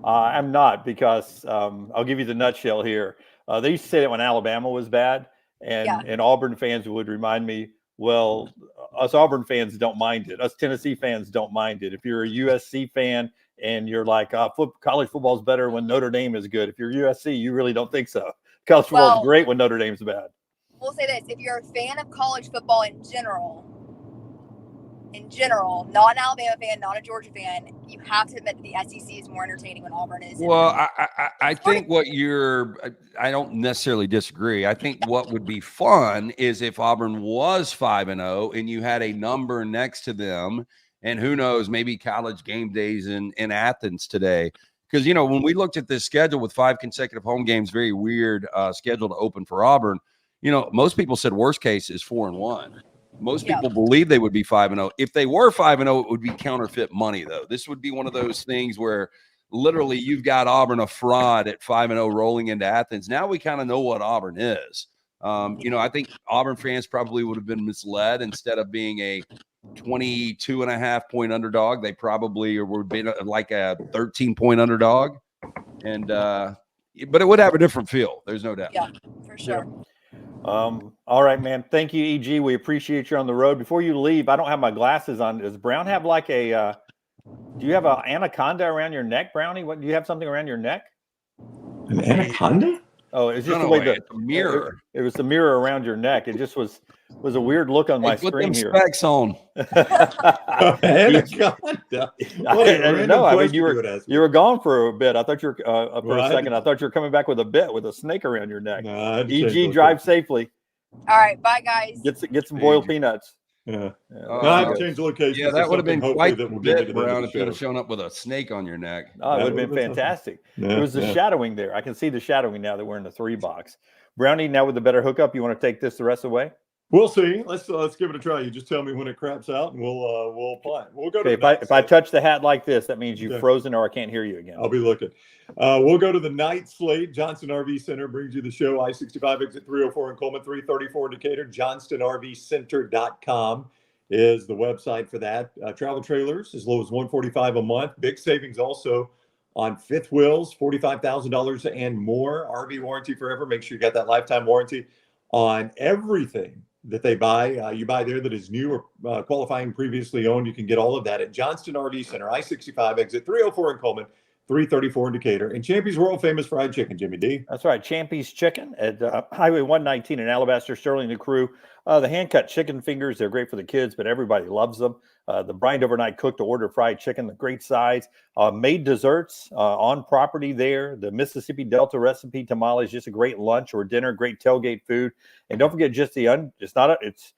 I'm not, because I'll give you the nutshell here. They used to say that when Alabama was bad, and Auburn fans would remind me, well, us Auburn fans don't mind it. Us Tennessee fans don't mind it. If you're a USC fan and you're like, college football is better when Notre Dame is good. If you're USC, you really don't think so. College football is great when Notre Dame's bad. We'll say this. If you're a fan of college football in general, not an Alabama fan, not a Georgia fan, you have to admit that the SEC is more entertaining when Auburn is. Well, I think I don't necessarily disagree. I think what would be fun is if Auburn was 5-0 and you had a number next to them, and who knows, maybe college game days in Athens today. Because, when we looked at this schedule with 5 consecutive home games, very weird schedule to open for Auburn, most people said worst case is 4-1. Most people believe they would be 5-0. If they were 5-0, it would be counterfeit money, though. This would be one of those things where literally you've got Auburn, a fraud, at 5-0 rolling into Athens. Now we kind of know what Auburn is. I think Auburn fans probably would have been misled. Instead of being a 22.5-point underdog, they probably would be like a 13-point underdog. And but it would have a different feel. There's no doubt. Yeah, for sure. Yeah. All right, man. Thank you, EG. We appreciate you on the road. Before you leave, I don't have my glasses on. Does Brown have like do you have an anaconda around your neck, Brownie? Do you have something around your neck? An anaconda? Oh, it's just the way the mirror. It was the mirror around your neck. It just was a weird look on my put screen them here. Specs on. Anaconda. I know. I mean, you were gone for a bit. I thought you were for a second. I thought you were coming back with a snake around your neck. No, EG, drive safely. All right, bye guys. Get some boiled peanuts. Yeah. I've changed location. Yeah, that would have been quite the bit, Brown, if you would have shown up with a snake on your neck. Oh, it would have been fantastic. It was the shadowing there. I can see the shadowing now that we're in the 3 box. Brownie, now with the better hookup, you want to take this the rest of the way? We'll see. Let's give it a try. You just tell me when it craps out, and we'll apply it. We'll go to. If I touch the hat like this, that means you've frozen, or I can't hear you again. I'll be looking. We'll go to the night slate. Johnston RV Center brings you the show. I-65 exit 304 in Coleman, 334 in Decatur. JohnstonRVCenter.com is the website for that. Travel trailers as low as $145 a month. Big savings also on fifth wheels, $45,000 and more. RV warranty forever. Make sure you got that lifetime warranty on everything that they buy. You buy there that is new or qualifying previously owned. You can get all of that at Johnston RV Center, I-65 exit 304 in Coleman, 334 in Decatur. And Champy's world famous fried chicken, Jimmy D. That's right. Champy's Chicken at Highway 119 in Alabaster. Sterling, the crew. The hand-cut chicken fingers, they're great for the kids, but everybody loves them. The brined overnight cooked to order fried chicken, the great size. Made desserts on property there. The Mississippi Delta recipe tamales, just a great lunch or dinner, great tailgate food. And don't forget, just it's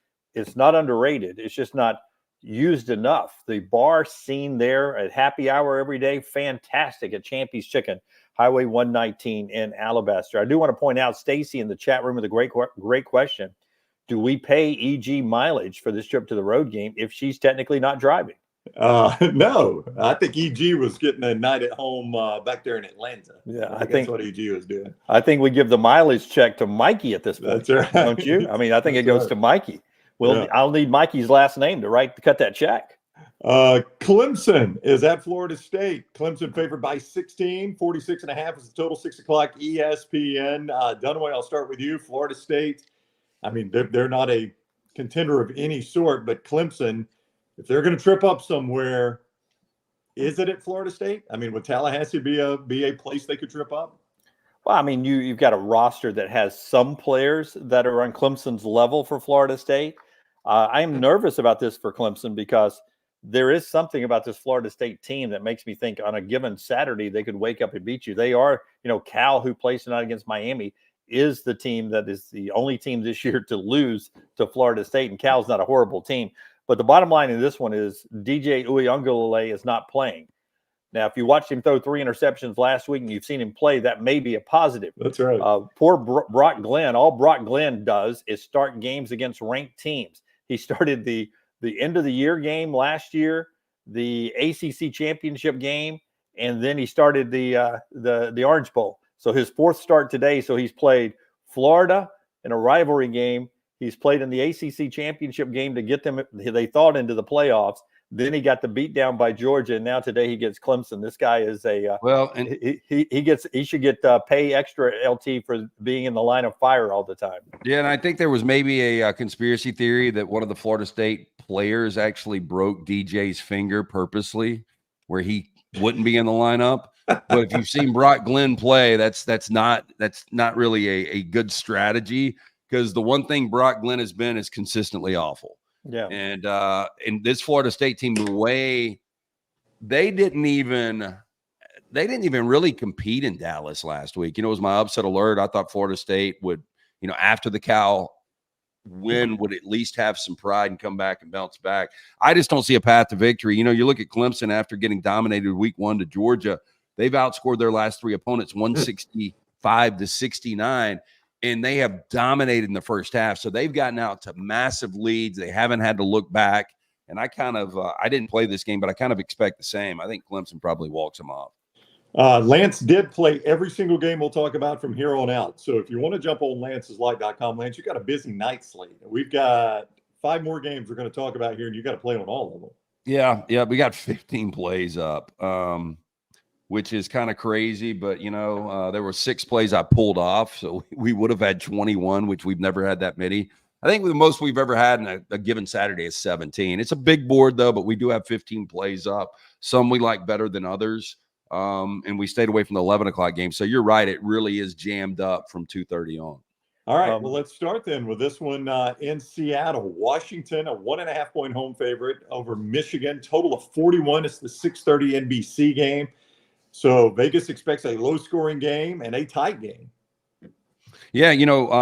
not underrated. It's just not used enough. The bar scene there at happy hour every day, fantastic at Champy's Chicken, Highway 119 in Alabaster. I do want to point out Stacy in the chat room with a great question. do we pay EG mileage for this trip to the road game if she's technically not driving? No, I think EG was getting a night at home back there in Atlanta. Yeah, I think that's what EG was doing. I think we give the mileage check to Mikey at this point. That's right. Don't you? I mean, I think it goes to Mikey. Well, I'll need Mikey's last name to cut that check. Clemson is at Florida State. Clemson favored by 16, 46.5 is the total, 6 o'clock ESPN. Dunaway, I'll start with you. Florida State, I mean, they're not a contender of any sort, but Clemson, if they're going to trip up somewhere, is it at Florida State? I mean, would Tallahassee be a place they could trip up? Well, I mean, you've got a roster that has some players that are on Clemson's level for Florida State. I am nervous about this for Clemson because there is something about this Florida State team that makes me think on a given Saturday they could wake up and beat you. They are, Cal, who plays tonight against Miami, is the team that is the only team this year to lose to Florida State, and Cal's not a horrible team. But the bottom line in this one is DJ Uiagalelei is not playing. Now, if you watched him throw 3 interceptions last week and you've seen him play, that may be a positive. That's right. Poor Brock Glenn. All Brock Glenn does is start games against ranked teams. He started the end of the year game last year, the ACC championship game, and then he started the Orange Bowl. So his 4th start today. So he's played Florida in a rivalry game. He's played in the ACC championship game to get them, they thought, into the playoffs. Then he got the beat down by Georgia, and now today he gets Clemson. This guy is he should get pay extra LT for being in the line of fire all the time. Yeah, and I think there was maybe a conspiracy theory that one of the Florida State players actually broke DJ's finger purposely, where he wouldn't be in the lineup. But if you've seen Brock Glenn play, that's not really a good strategy, because the one thing Brock Glenn has been is consistently awful. Yeah. And this Florida State team, the way they didn't even really compete in Dallas last week. It was my upset alert. I thought Florida State would, after the Cal win, would at least have some pride and come back and bounce back. I just don't see a path to victory. You look at Clemson after getting dominated week 1 to Georgia. They've outscored their last 3 opponents 165-69. And they have dominated in the first half. So they've gotten out to massive leads. They haven't had to look back. And I didn't play this game, but I kind of expect the same. I think Clemson probably walks them off. Lance did play every single game we'll talk about from here on out. So if you want to jump on lanceslight.com, Lance, you got a busy night slate. We've got 5 more games we're going to talk about here, and you got to play on all of them. Yeah, we got 15 plays up. Which is kind of crazy, but there were 6 plays I pulled off, so we would have had 21, which we've never had that many. I think the most we've ever had in a given Saturday is 17. It's a big board though, but we do have 15 plays up. Some we like better than others, and we stayed away from the 11 o'clock game. So you're right; it really is jammed up from 2:30 on. All right, well, let's start then with this one in Seattle. Washington, a 1.5-point home favorite over Michigan. Total of 41. It's the 6:30 NBC game. So Vegas expects a low-scoring game and a tight game. Yeah,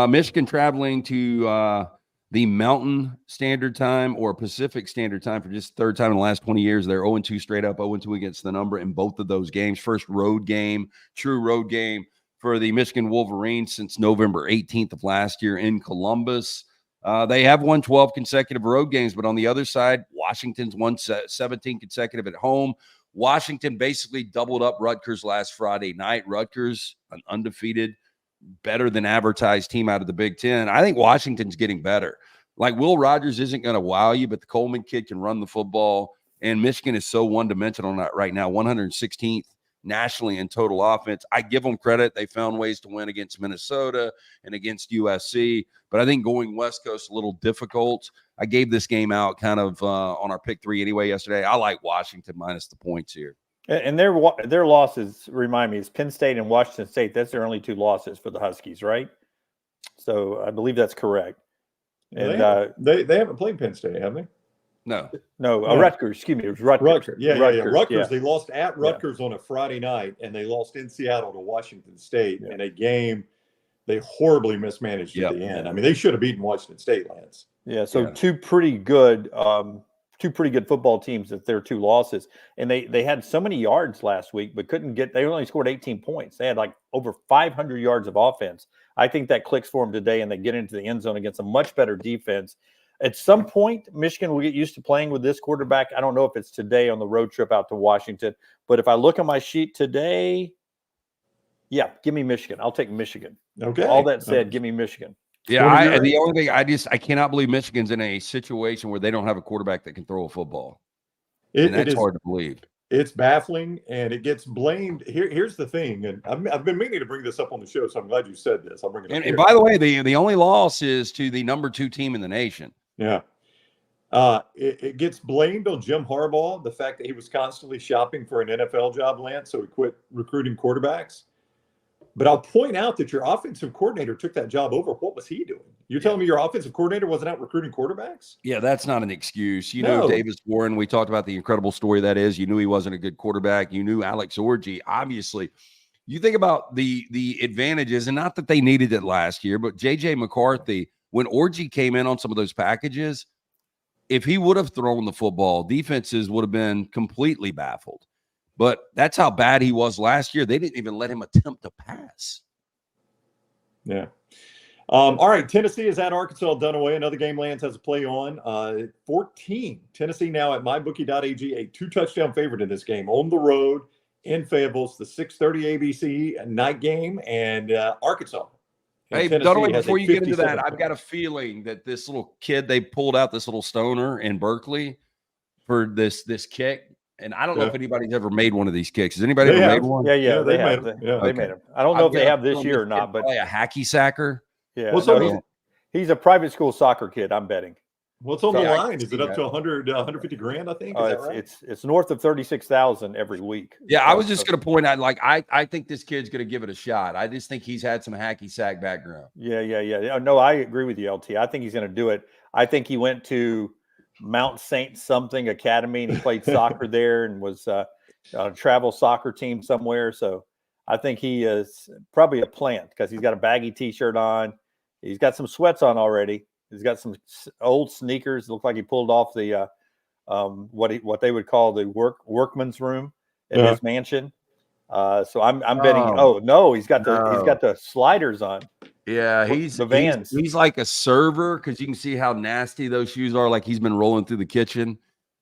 Michigan traveling to the Mountain Standard Time or Pacific Standard Time for just 3rd time in the last 20 years. They're 0-2 straight up, 0-2 against the number in both of those games. First road game, true road game for the Michigan Wolverines since November 18th of last year in Columbus. They have won 12 consecutive road games, but on the other side, Washington's won 17 consecutive at home. Washington basically doubled up Rutgers last Friday night. Rutgers, an undefeated, better than advertised team out of the Big Ten. I think Washington's getting better. Like, Will Rogers isn't going to wow you, but the Coleman kid can run the football. And Michigan is so one-dimensional right now, 116th nationally in total offense. I give them credit. They found ways to win against Minnesota and against USC. But I think going West Coast a little difficult. I gave this game out kind of on our pick 3 anyway yesterday. I like Washington minus the points here. And their losses, remind me, is Penn State and Washington State. That's their only 2 losses for the Huskies, right? So I believe that's correct. And they haven't played Penn State, have they? No. Rutgers. Excuse me. It was Rutgers. Rutgers. They lost at Rutgers on a Friday night, and they lost in Seattle to Washington State in a game they horribly mismanaged at the end. I mean, they should have beaten Washington State, Lance. Yeah. So 2 pretty good football teams at their 2 losses, and they had so many yards last week, but couldn't get. They only scored 18 points. They had like over 500 yards of offense. I think that clicks for them today, and they get into the end zone against a much better defense. At some point, Michigan will get used to playing with this quarterback. I don't know if it's today on the road trip out to Washington, but if I look at my sheet today, yeah, give me Michigan. I'll take Michigan. Okay. All that said, give me Michigan. Yeah, the only thing I cannot believe Michigan's in a situation where they don't have a quarterback that can throw a football. And that's hard to believe. It's baffling, and it gets blamed. Here's the thing, and I've been meaning to bring this up on the show, so I'm glad you said this. I'll bring it up. And by the way, the only loss is to the number 2 team in the nation. Yeah. It gets blamed on Jim Harbaugh, the fact that he was constantly shopping for an NFL job, Lance, so he quit recruiting quarterbacks. But I'll point out that your offensive coordinator took that job over. What was he doing? You're telling me your offensive coordinator wasn't out recruiting quarterbacks? Yeah, that's not an excuse. You know, Davis Warren, we talked about the incredible story that is. You knew he wasn't a good quarterback. You knew Alex Orji. Obviously, you think about the advantages, and not that they needed it last year, but J.J. McCarthy, when Orji came in on some of those packages, if he would have thrown the football, defenses would have been completely baffled. But that's how bad he was last year. They didn't even let him attempt to pass. Yeah. All right. Tennessee is at Arkansas. Dunaway. Another game Lance has a play on. 14. Tennessee now at MyBookie.ag, a 2-touchdown favorite in this game. On the road in Fayetteville. It's the 6:30 ABC night game. And Arkansas. Hey, Dunaway, before you get into that, I've got a feeling that this little kid, they pulled out this little stoner in Berkeley for this kick. And I don't know if anybody's ever made one of these kicks. Has anybody ever made one? Yeah, they have. They made them. I don't know if they have this year or not, but a hacky sacker. Yeah, he's a private school soccer kid. I'm betting. What's on the line? Is it up to 100, 150 grand? I think. Is that right? It's north of 36,000 every week. Yeah, I was just going to point out, like, I think this kid's going to give it a shot. I just think he's had some hacky sack background. Yeah. No, I agree with you, LT. I think he's going to do it. I think he went to Mount Saint something academy, and he played soccer there and was on a travel soccer team somewhere. So I think he is probably a plant because he's got a baggy t-shirt on. He's got some sweats on already. He's got some old sneakers. Look like he pulled off the what they would call the workman's room in his mansion. So I'm betting. Oh no, he's got the sliders on. Yeah, he's the Vans. He's like a server because you can see how nasty those shoes are. Like he's been rolling through the kitchen.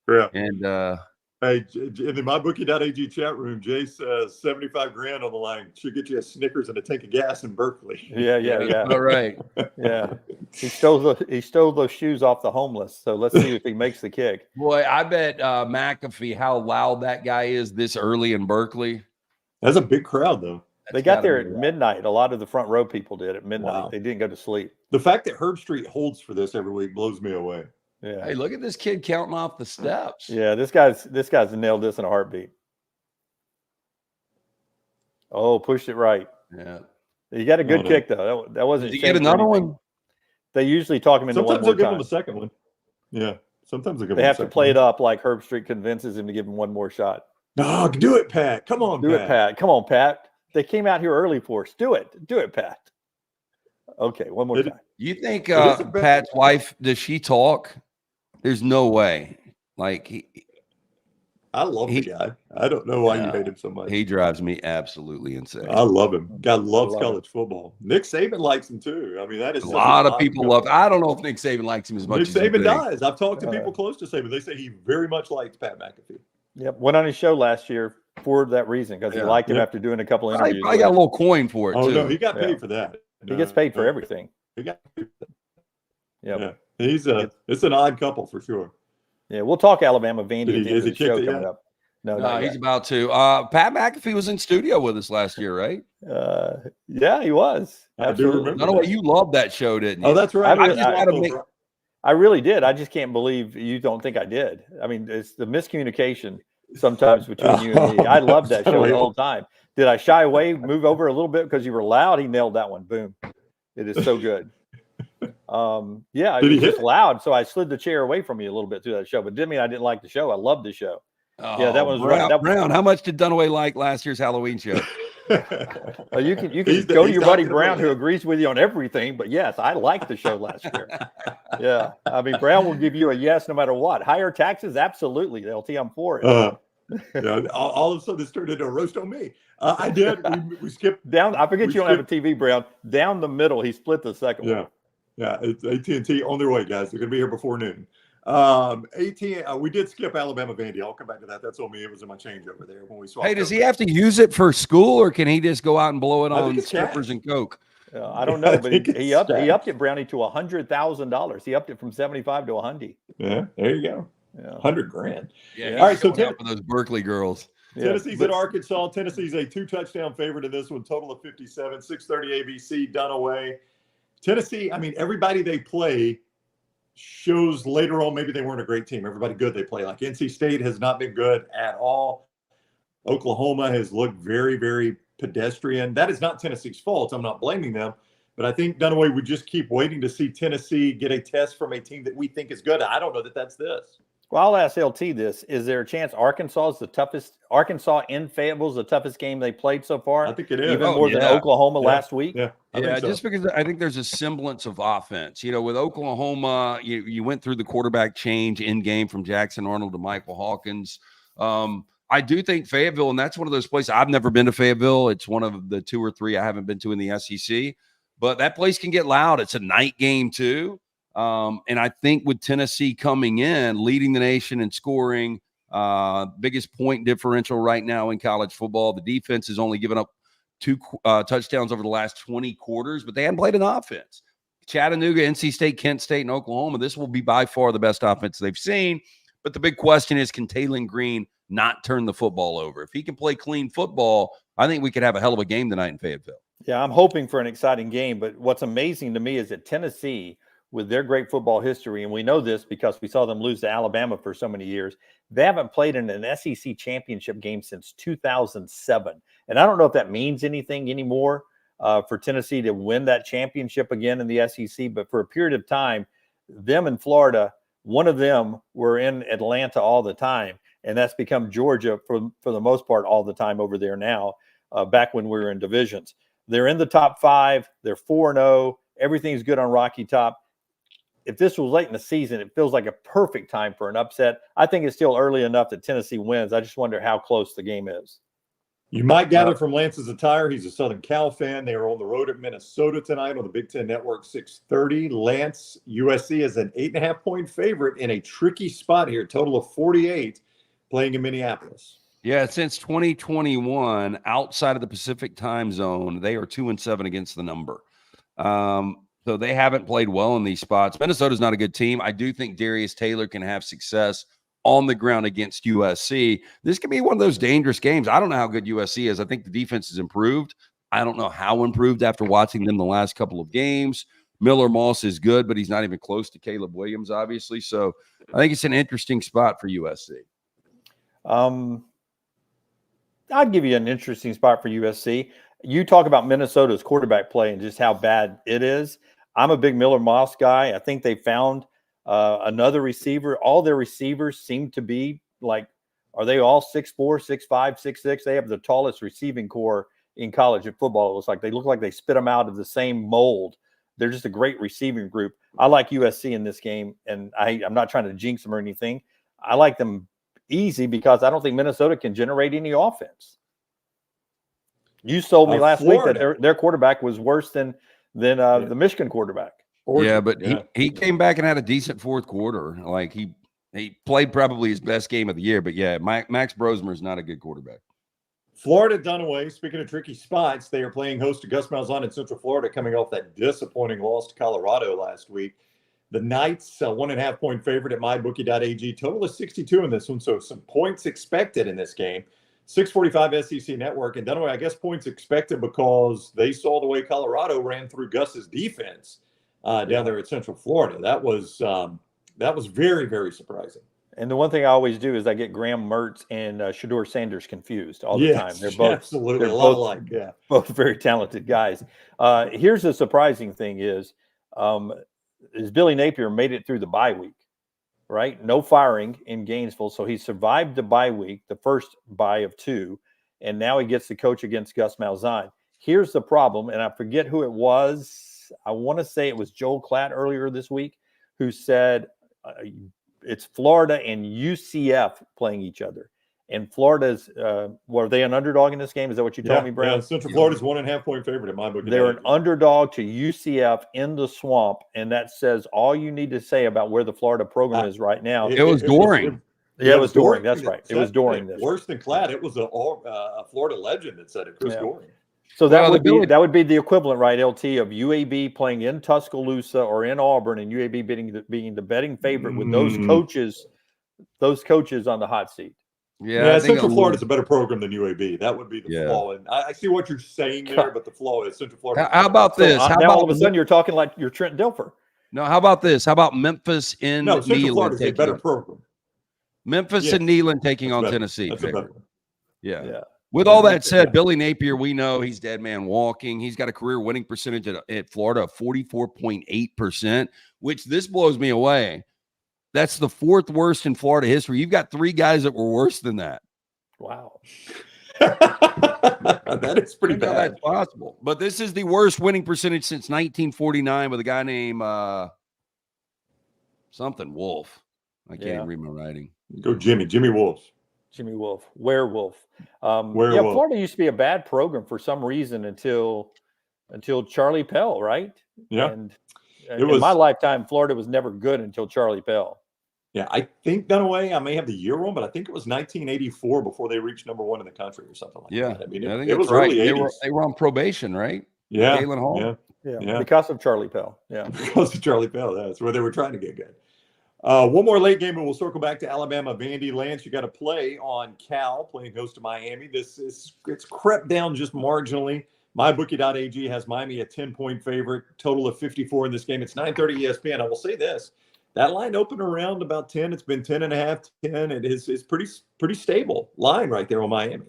Yeah. And hey, in the MyBookie.ag chat room, Jay says 75 grand on the line should get you a Snickers and a tank of gas in Berkeley. Yeah. All right. Yeah. He stole those shoes off the homeless. So let's see if he makes the kick. Boy, I bet McAfee how loud that guy is this early in Berkeley. That's a big crowd, though. They got there at midnight. A lot of the front row people did at midnight. Wow. They didn't go to sleep. The fact that Herb Street holds for this every week blows me away. Yeah. Hey, look at this kid counting off the steps. Yeah, this guy's nailed this in a heartbeat. Oh, pushed it right. Yeah. He got a good kick though. That wasn't. Did he get another one? They usually talk him into one more time. Sometimes they'll give him a second one. Yeah. Sometimes they have to play it up like Herb Street convinces him to give him one more shot. No, do it, Pat. Come on, do it, Pat. Come on, Pat. They came out here early for us. Do it, Pat. Okay, one more time. You think Pat's wife, does she talk? There's no way. Like I love the guy. I don't know why you hate him so much. He drives me absolutely insane. I love him. God loves college football. Nick Saban likes him too. I mean, that is a lot of people love. I don't know if Nick Saban likes him as much. Nick Saban does. I've talked to people close to Saban. They say he very much likes Pat McAfee. Yep, went on his show last year for that reason because he liked him after doing a couple of interviews. I got a little coin for it too. Oh no, he got paid for that. He gets paid for everything. He got paid for that. Yep. Yeah, it's an odd couple for sure. Yeah, we'll talk Alabama-Vandy at the end of the show coming up. No, he's about to. Pat McAfee was in studio with us last year, right? Yeah, he was. I do remember. No, you loved that show, didn't you? Oh, that's right. I really did. I just can't believe you don't think I did. I mean, it's the miscommunication sometimes between you and me. I loved that show the whole time. Did I shy away, move over a little bit because you were loud? He nailed that one. Boom. It is so good. Yeah, it was just loud. So I slid the chair away from you a little bit through that show, but didn't mean I didn't like the show. I loved the show. Oh, yeah, that was Brown. How much did Dunaway like last year's Halloween show? You can go to your buddy Brown who agrees with you on everything, but yes, I liked the show last year. Yeah, I mean Brown will give you a yes no matter what. Higher taxes, absolutely. LT, I'm for it. All of a sudden this turned into a roast on me. I did. We skipped down. I forget you don't have a skipped, TV, Brown. Down the middle, he split the second one. Yeah, it's AT&T on their way, guys. They're going to be here before noon. We did skip Alabama-Vandy. I'll come back to that. That's on me. It was in my changeover there when we swapped. Hey, does he have to use it for school, or can he just go out and blow it on strippers cash. and coke? I don't know, but he upped it, Brownie, to $100,000. He upped it from 75 to 100. Yeah, there you go. Yeah. $100,000. Yeah. All right, so for those Berkeley girls. Tennessee's at Arkansas. Tennessee's a 2-touchdown favorite in this one, total of 57, 6:30 ABC, Dunaway. Tennessee, I mean, everybody they play shows later on maybe they weren't a great team. Everybody good they play. Like NC State has not been good at all. Oklahoma has looked very, very pedestrian. That is not Tennessee's fault. I'm not blaming them. But I think, Dunaway, we just keep waiting to see Tennessee get a test from a team that we think is good. I don't know that that's this. Well, I'll ask LT this. Is there a chance Arkansas in Fayetteville is the toughest game they played so far? I think it is. Even more than Oklahoma last week? Yeah, just because I think there's a semblance of offense. With Oklahoma, you went through the quarterback change in game from Jackson Arnold to Michael Hawkins. I do think Fayetteville, and that's one of those places. I've never been to Fayetteville. It's one of the 2 or 3 I haven't been to in the SEC. But that place can get loud. It's a night game, too. And I think with Tennessee coming in, leading the nation in scoring, biggest point differential right now in college football. The defense has only given up 2 touchdowns over the last 20 quarters, but they haven't played an offense. Chattanooga, NC State, Kent State, and Oklahoma, this will be by far the best offense they've seen. But the big question is, can Taylon Green not turn the football over? If he can play clean football, I think we could have a hell of a game tonight in Fayetteville. Yeah, I'm hoping for an exciting game. But what's amazing to me is that Tennessee, with their great football history, and we know this because we saw them lose to Alabama for so many years, they haven't played in an SEC championship game since 2007. And I don't know if that means anything anymore for Tennessee to win that championship again in the SEC. But for a period of time, them and Florida, one of them were in Atlanta all the time. And that's become Georgia for the most part all the time over there now, back when we were in divisions. They're in the top 5. They're 4-0. Everything's good on Rocky Top. If this was late in the season, it feels like a perfect time for an upset. I think it's still early enough that Tennessee wins. I just wonder how close the game is. You might gather from Lance's attire, he's a Southern Cal fan. They are on the road at Minnesota tonight on the Big Ten Network, 6:30. Lance, USC is an 8.5-point favorite in a tricky spot here, total of 48, playing in Minneapolis. Yeah, since 2021, outside of the Pacific time zone, they are 2-7 against the number. So they haven't played well in these spots. Minnesota's not a good team. I do think Darius Taylor can have success on the ground against USC. This could be one of those dangerous games. I don't know how good USC is. I think the defense has improved. I don't know how improved after watching them the last couple of games. Miller Moss is good, but he's not even close to Caleb Williams, obviously. So I think it's an interesting spot for USC. I'd give you an interesting spot for USC. You talk about Minnesota's quarterback play and just how bad it is. I'm a big Miller Moss guy. I think they found another receiver. All their receivers seem to be like, are they all 6'4", 6'5", 6'6"? They have the tallest receiving core in college football. It looks like they spit them out of the same mold. They're just a great receiving group. I like USC in this game, and I'm not trying to jinx them or anything. I like them easy because I don't think Minnesota can generate any offense. You sold me last week that their quarterback was worse than the Michigan quarterback. Yeah, but he came back and had a decent fourth quarter. Like he played probably his best game of the year. But yeah, Max Brosmer is not a good quarterback. Florida Dunaway, speaking of tricky spots, they are playing host to Gus Malzahn in Central Florida, coming off that disappointing loss to Colorado last week. The Knights, 1.5-point favorite at MyBookie.ag. Total is 62 in this one, so some points expected in this game. 6:45 SEC Network. And Dunaway, I guess points expected because they saw the way Colorado ran through Gus's defense down there at Central Florida. That was very, very surprising. And the one thing I always do is I get Graham Mertz and Shedeur Sanders confused all the time. They're both absolutely a lot alike. Yeah, both very talented guys. Here's the surprising thing is Billy Napier made it through the bye week, right? No firing in Gainesville, so he survived the bye week, the first bye of 2, and now he gets to coach against Gus Malzahn. Here's the problem, and I forget who it was. I want to say it was Joel Klatt earlier this week who said it's Florida and UCF playing each other. And Florida's, were they an underdog in this game? Is that what you told me, Brad? Yeah, Central Florida's 1.5 point favorite at MyBookie. They're an underdog to UCF in the swamp, and that says all you need to say about where the Florida program is right now. It was Doring. It was Doring. That's right. It was Doring. Worse than Clad. It was a Florida legend that said it, Chris Doring. So that would be the equivalent, right, LT, of UAB playing in Tuscaloosa or in Auburn, and UAB being the betting favorite with those coaches on the hot seat. Yeah, Central Florida's a better program than UAB. That would be the flaw. And I see what you're saying there, but the flaw is Central Florida. How about this? Now all of a sudden you're talking like you're Trent Dilfer. No, how about this? How about Memphis in Central Neyland? Florida's a better program. Memphis and Neyland taking on Tennessee. That's a better one. Yeah. With all that said, Billy Napier, we know he's dead man walking. He's got a career winning percentage at Florida of 44.8%, which this blows me away. That's the fourth worst in Florida history. You've got three guys that were worse than that. Wow. That is pretty bad. That's possible. But this is the worst winning percentage since 1949 with a guy named something Wolf. I can't even read my writing. Go Jimmy Wolf. Jimmy Wolf. Werewolf. Werewolf. Yeah, Florida used to be a bad program for some reason until Charlie Pell, right? Yeah. And in my lifetime, Florida was never good until Charlie Pell. Yeah, I think Dunaway, I may have the year wrong, but I think it was 1984 before they reached number one in the country or something like that. I mean, it was early 80s. They were on probation, right? Yeah. Galen Hall. Yeah. Because of Charlie Pell. Yeah. Because of Charlie Pell. That's where they were trying to get good. One more late game, and we'll circle back to Alabama-Vandy. Lance, you got to play on Cal, playing host to Miami. It's crept down just marginally. MyBookie.ag has Miami a 10-point favorite, total of 54 in this game. It's 9:30 ESPN. I will say this. That line opened around about 10. It's been 10.5, 10. It is pretty stable line right there on Miami.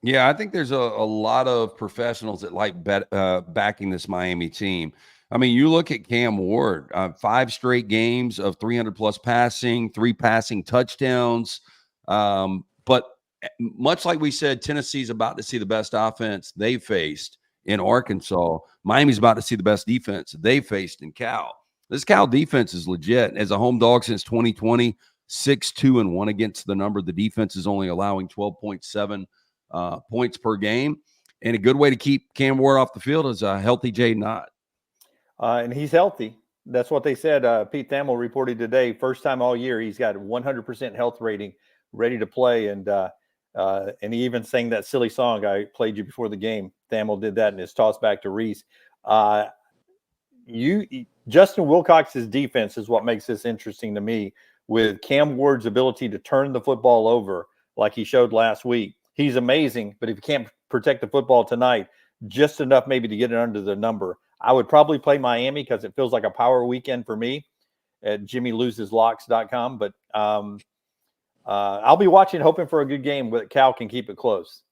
Yeah, I think there's a lot of professionals that like backing this Miami team. I mean, you look at Cam Ward, 5 straight games of 300-plus passing, 3 passing touchdowns. But much like we said, Tennessee's about to see the best offense they faced in Arkansas. Miami's about to see the best defense they faced in Cal. This Cal defense is legit. As a home dog since 2020, 6-2-1 against the number. The defense is only allowing 12.7 points per game. And a good way to keep Cam Ward off the field is a healthy Jay Knott. And he's healthy. That's what they said. Pete Thamel reported today, first time all year, he's got a 100% health rating, ready to play. And he even sang that silly song I played you before the game. Thamel did that in his toss back to Reese. Justin Wilcox's defense is what makes this interesting to me, with Cam Ward's ability to turn the football over like he showed last week. He's amazing, but if you can't protect the football tonight, just enough maybe to get it under the number. I would probably play Miami because it feels like a power weekend for me at JimmyLosesLocks.com. But I'll be watching, hoping for a good game, but Cal can keep it close.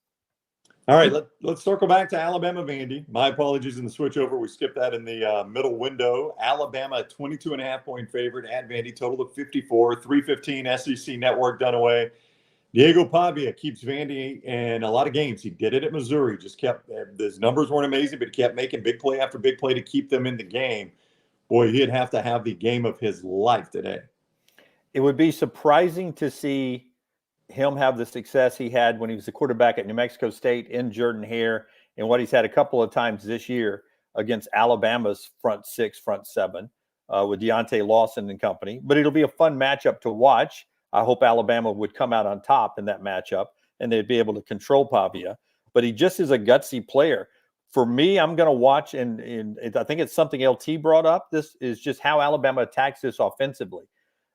All right, let's circle back to Alabama-Vandy. My apologies in the switch over. We skipped that in the middle window. Alabama, 22.5-point favorite at Vandy, total of 54, 315 SEC Network Dunaway. Diego Pavia keeps Vandy in a lot of games. He did it at Missouri. Just kept – his numbers weren't amazing, but he kept making big play after big play to keep them in the game. Boy, he'd have to have the game of his life today. It would be surprising to see him have the success he had when he was the quarterback at New Mexico State in Jordan-Hare, and what he's had a couple of times this year against Alabama's front 6, front 7 with Deontay Lawson and company. But it'll be a fun matchup to watch. I hope Alabama would come out on top in that matchup and they'd be able to control Pavia. But he just is a gutsy player. For me, I'm going to watch, and I think it's something LT brought up. This is just how Alabama attacks this offensively.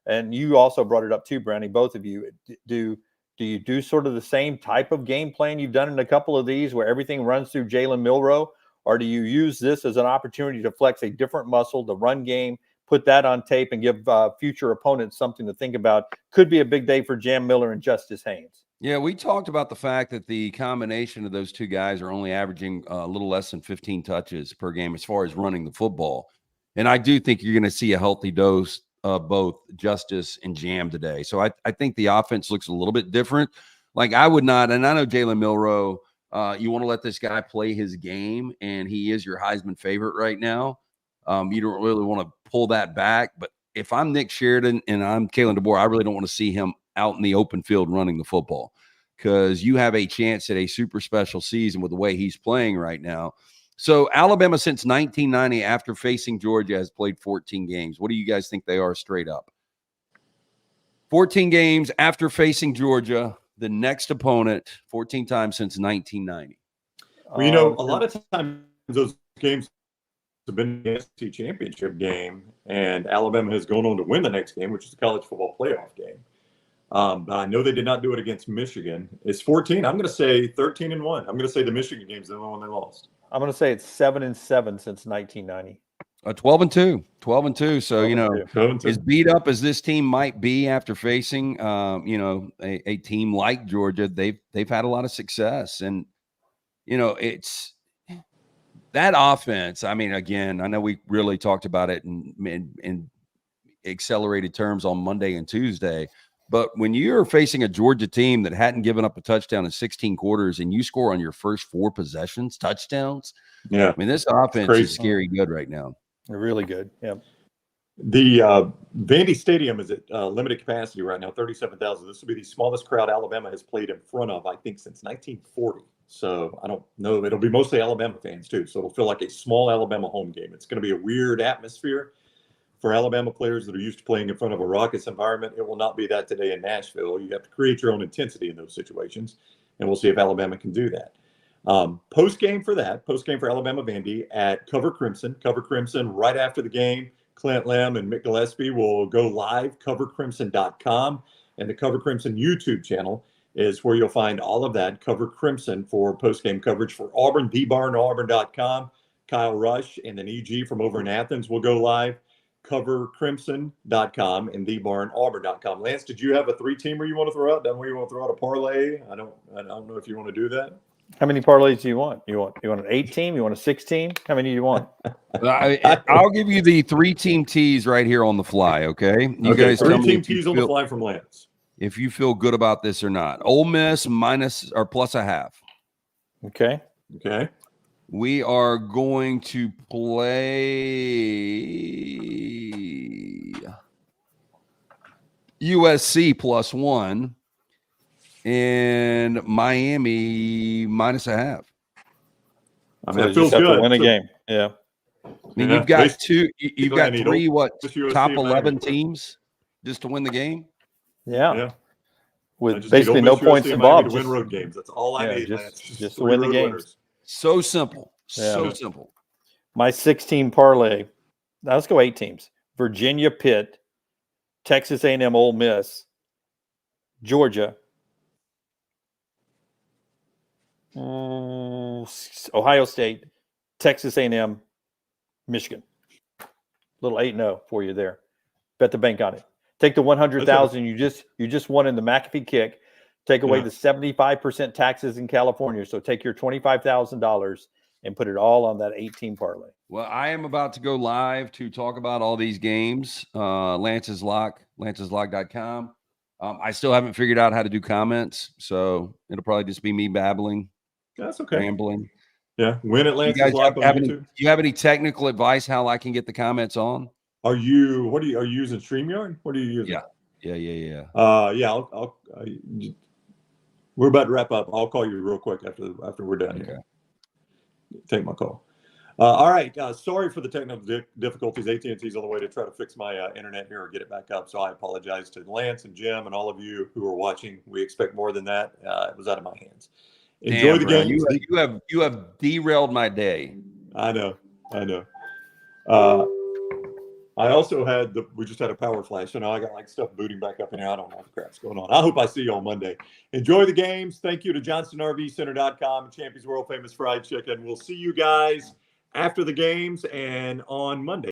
And you also brought it up too, Brownie, both of you. Do you do sort of the same type of game plan you've done in a couple of these where everything runs through Jalen Milroe? Or do you use this as an opportunity to flex a different muscle, the run game, put that on tape and give future opponents something to think about? Could be a big day for Jam Miller and Justice Haynes. Yeah, we talked about the fact that the combination of those two guys are only averaging a little less than 15 touches per game as far as running the football. And I do think you're going to see a healthy dose of both Justice and Jam today. So I think the offense looks a little bit different. Like I would not, and I know Jalen Milroe, you want to let this guy play his game, and he is your Heisman favorite right now. You don't really want to pull that back. But if I'm Nick Sheridan and I'm Kalen DeBoer, I really don't want to see him out in the open field running the football, because you have a chance at a super special season with the way he's playing right now. So Alabama, since 1990, after facing Georgia, has played 14 games. What do you guys think they are straight up? 14 games after facing Georgia, the next opponent, 14 times since 1990. Well, a lot of times those games have been the SEC championship game, and Alabama has gone on to win the next game, which is the college football playoff game. But I know they did not do it against Michigan. It's 14. I'm going to say 13-1. I'm going to say the Michigan game's the only one they lost. I'm going to say it's 7-7 since 1990. 12-2. 12-2. So, 12-2. as beat up as this team might be after facing, a team like Georgia, they've had a lot of success. And, it's that offense. I mean, again, I know we really talked about it in accelerated terms on Monday and Tuesday. But when you're facing a Georgia team that hadn't given up a touchdown in 16 quarters and you score on your first 4 possessions, touchdowns, I mean, this offense is scary good right now. They're really good. Yeah. The Vandy Stadium is at limited capacity right now, 37,000. This will be the smallest crowd Alabama has played in front of, I think, since 1940. So I don't know. It'll be mostly Alabama fans, too. So it'll feel like a small Alabama home game. It's going to be a weird atmosphere for Alabama players that are used to playing in front of a raucous environment. It will not be that today in Nashville. You have to create your own intensity in those situations, and we'll see if Alabama can do that. Post-game for Alabama-Vandy at Cover Crimson. Cover Crimson right after the game. Clint Lamb and Mick Gillespie will go live, covercrimson.com, and the Cover Crimson YouTube channel is where you'll find all of that. Cover Crimson for post-game coverage for Auburn, thebarnauburn.com. Kyle Rush and then EG from over in Athens will go live. Covercrimson.com and thebarnauburn.com. Lance, did you have a 3-teamer you want to throw out? Down where you want to throw out a parlay? I don't know if you want to do that. How many parlays do you want? You want an 8-team? You want a 6-team? How many do you want? I'll give you the 3-team tease right here on the fly. Okay, you guys tell me 3-team tease on the fly from Lance. If you feel good about this or not. Ole Miss minus or plus a half. Okay. We are going to play USC plus 1 and Miami minus a half. I mean, it feels good. To win a game. Yeah. I mean, you've got 3 top 11 teams just to win the game? Yeah. With basically no points involved. To win road games. That's all I need. Just to win the games. So simple. Yeah. So simple. My 16 parlay. Now let's go 8 teams. Virginia, Pitt, Texas A&M, Ole Miss, Georgia, Ohio State, Texas A&M, Michigan. Little 8-0 for you there. Bet the bank on it. Take the 100,000 you just won in the McAfee kick. Take away the 75% taxes in California. So take your $25,000 and put it all on that 18 parlay. Well, I am about to go live to talk about all these games. Lance's Lock.com. I still haven't figured out how to do comments, so it'll probably just be me babbling. That's okay. Rambling. Yeah. Win at Lance's Lock on YouTube. Do you have any technical advice how I can get the comments on? Are you using StreamYard? What are you using? Yeah. We're about to wrap up. I'll call you real quick after we're done here. Take my call. All right. Sorry for the technical difficulties. AT&T's on the way to try to fix my internet here or get it back up. So I apologize to Lance and Jim and all of you who are watching. We expect more than that. It was out of my hands. Enjoy the game. You have derailed my day. I know. I also we just had a power flash, so now I got like stuff booting back up in here. I don't know what the crap's going on. I hope I see you on Monday. Enjoy the games. Thank you to JohnstonRVCenter.com and Champy's World Famous Fried Chicken. We'll see you guys after the games and on Monday.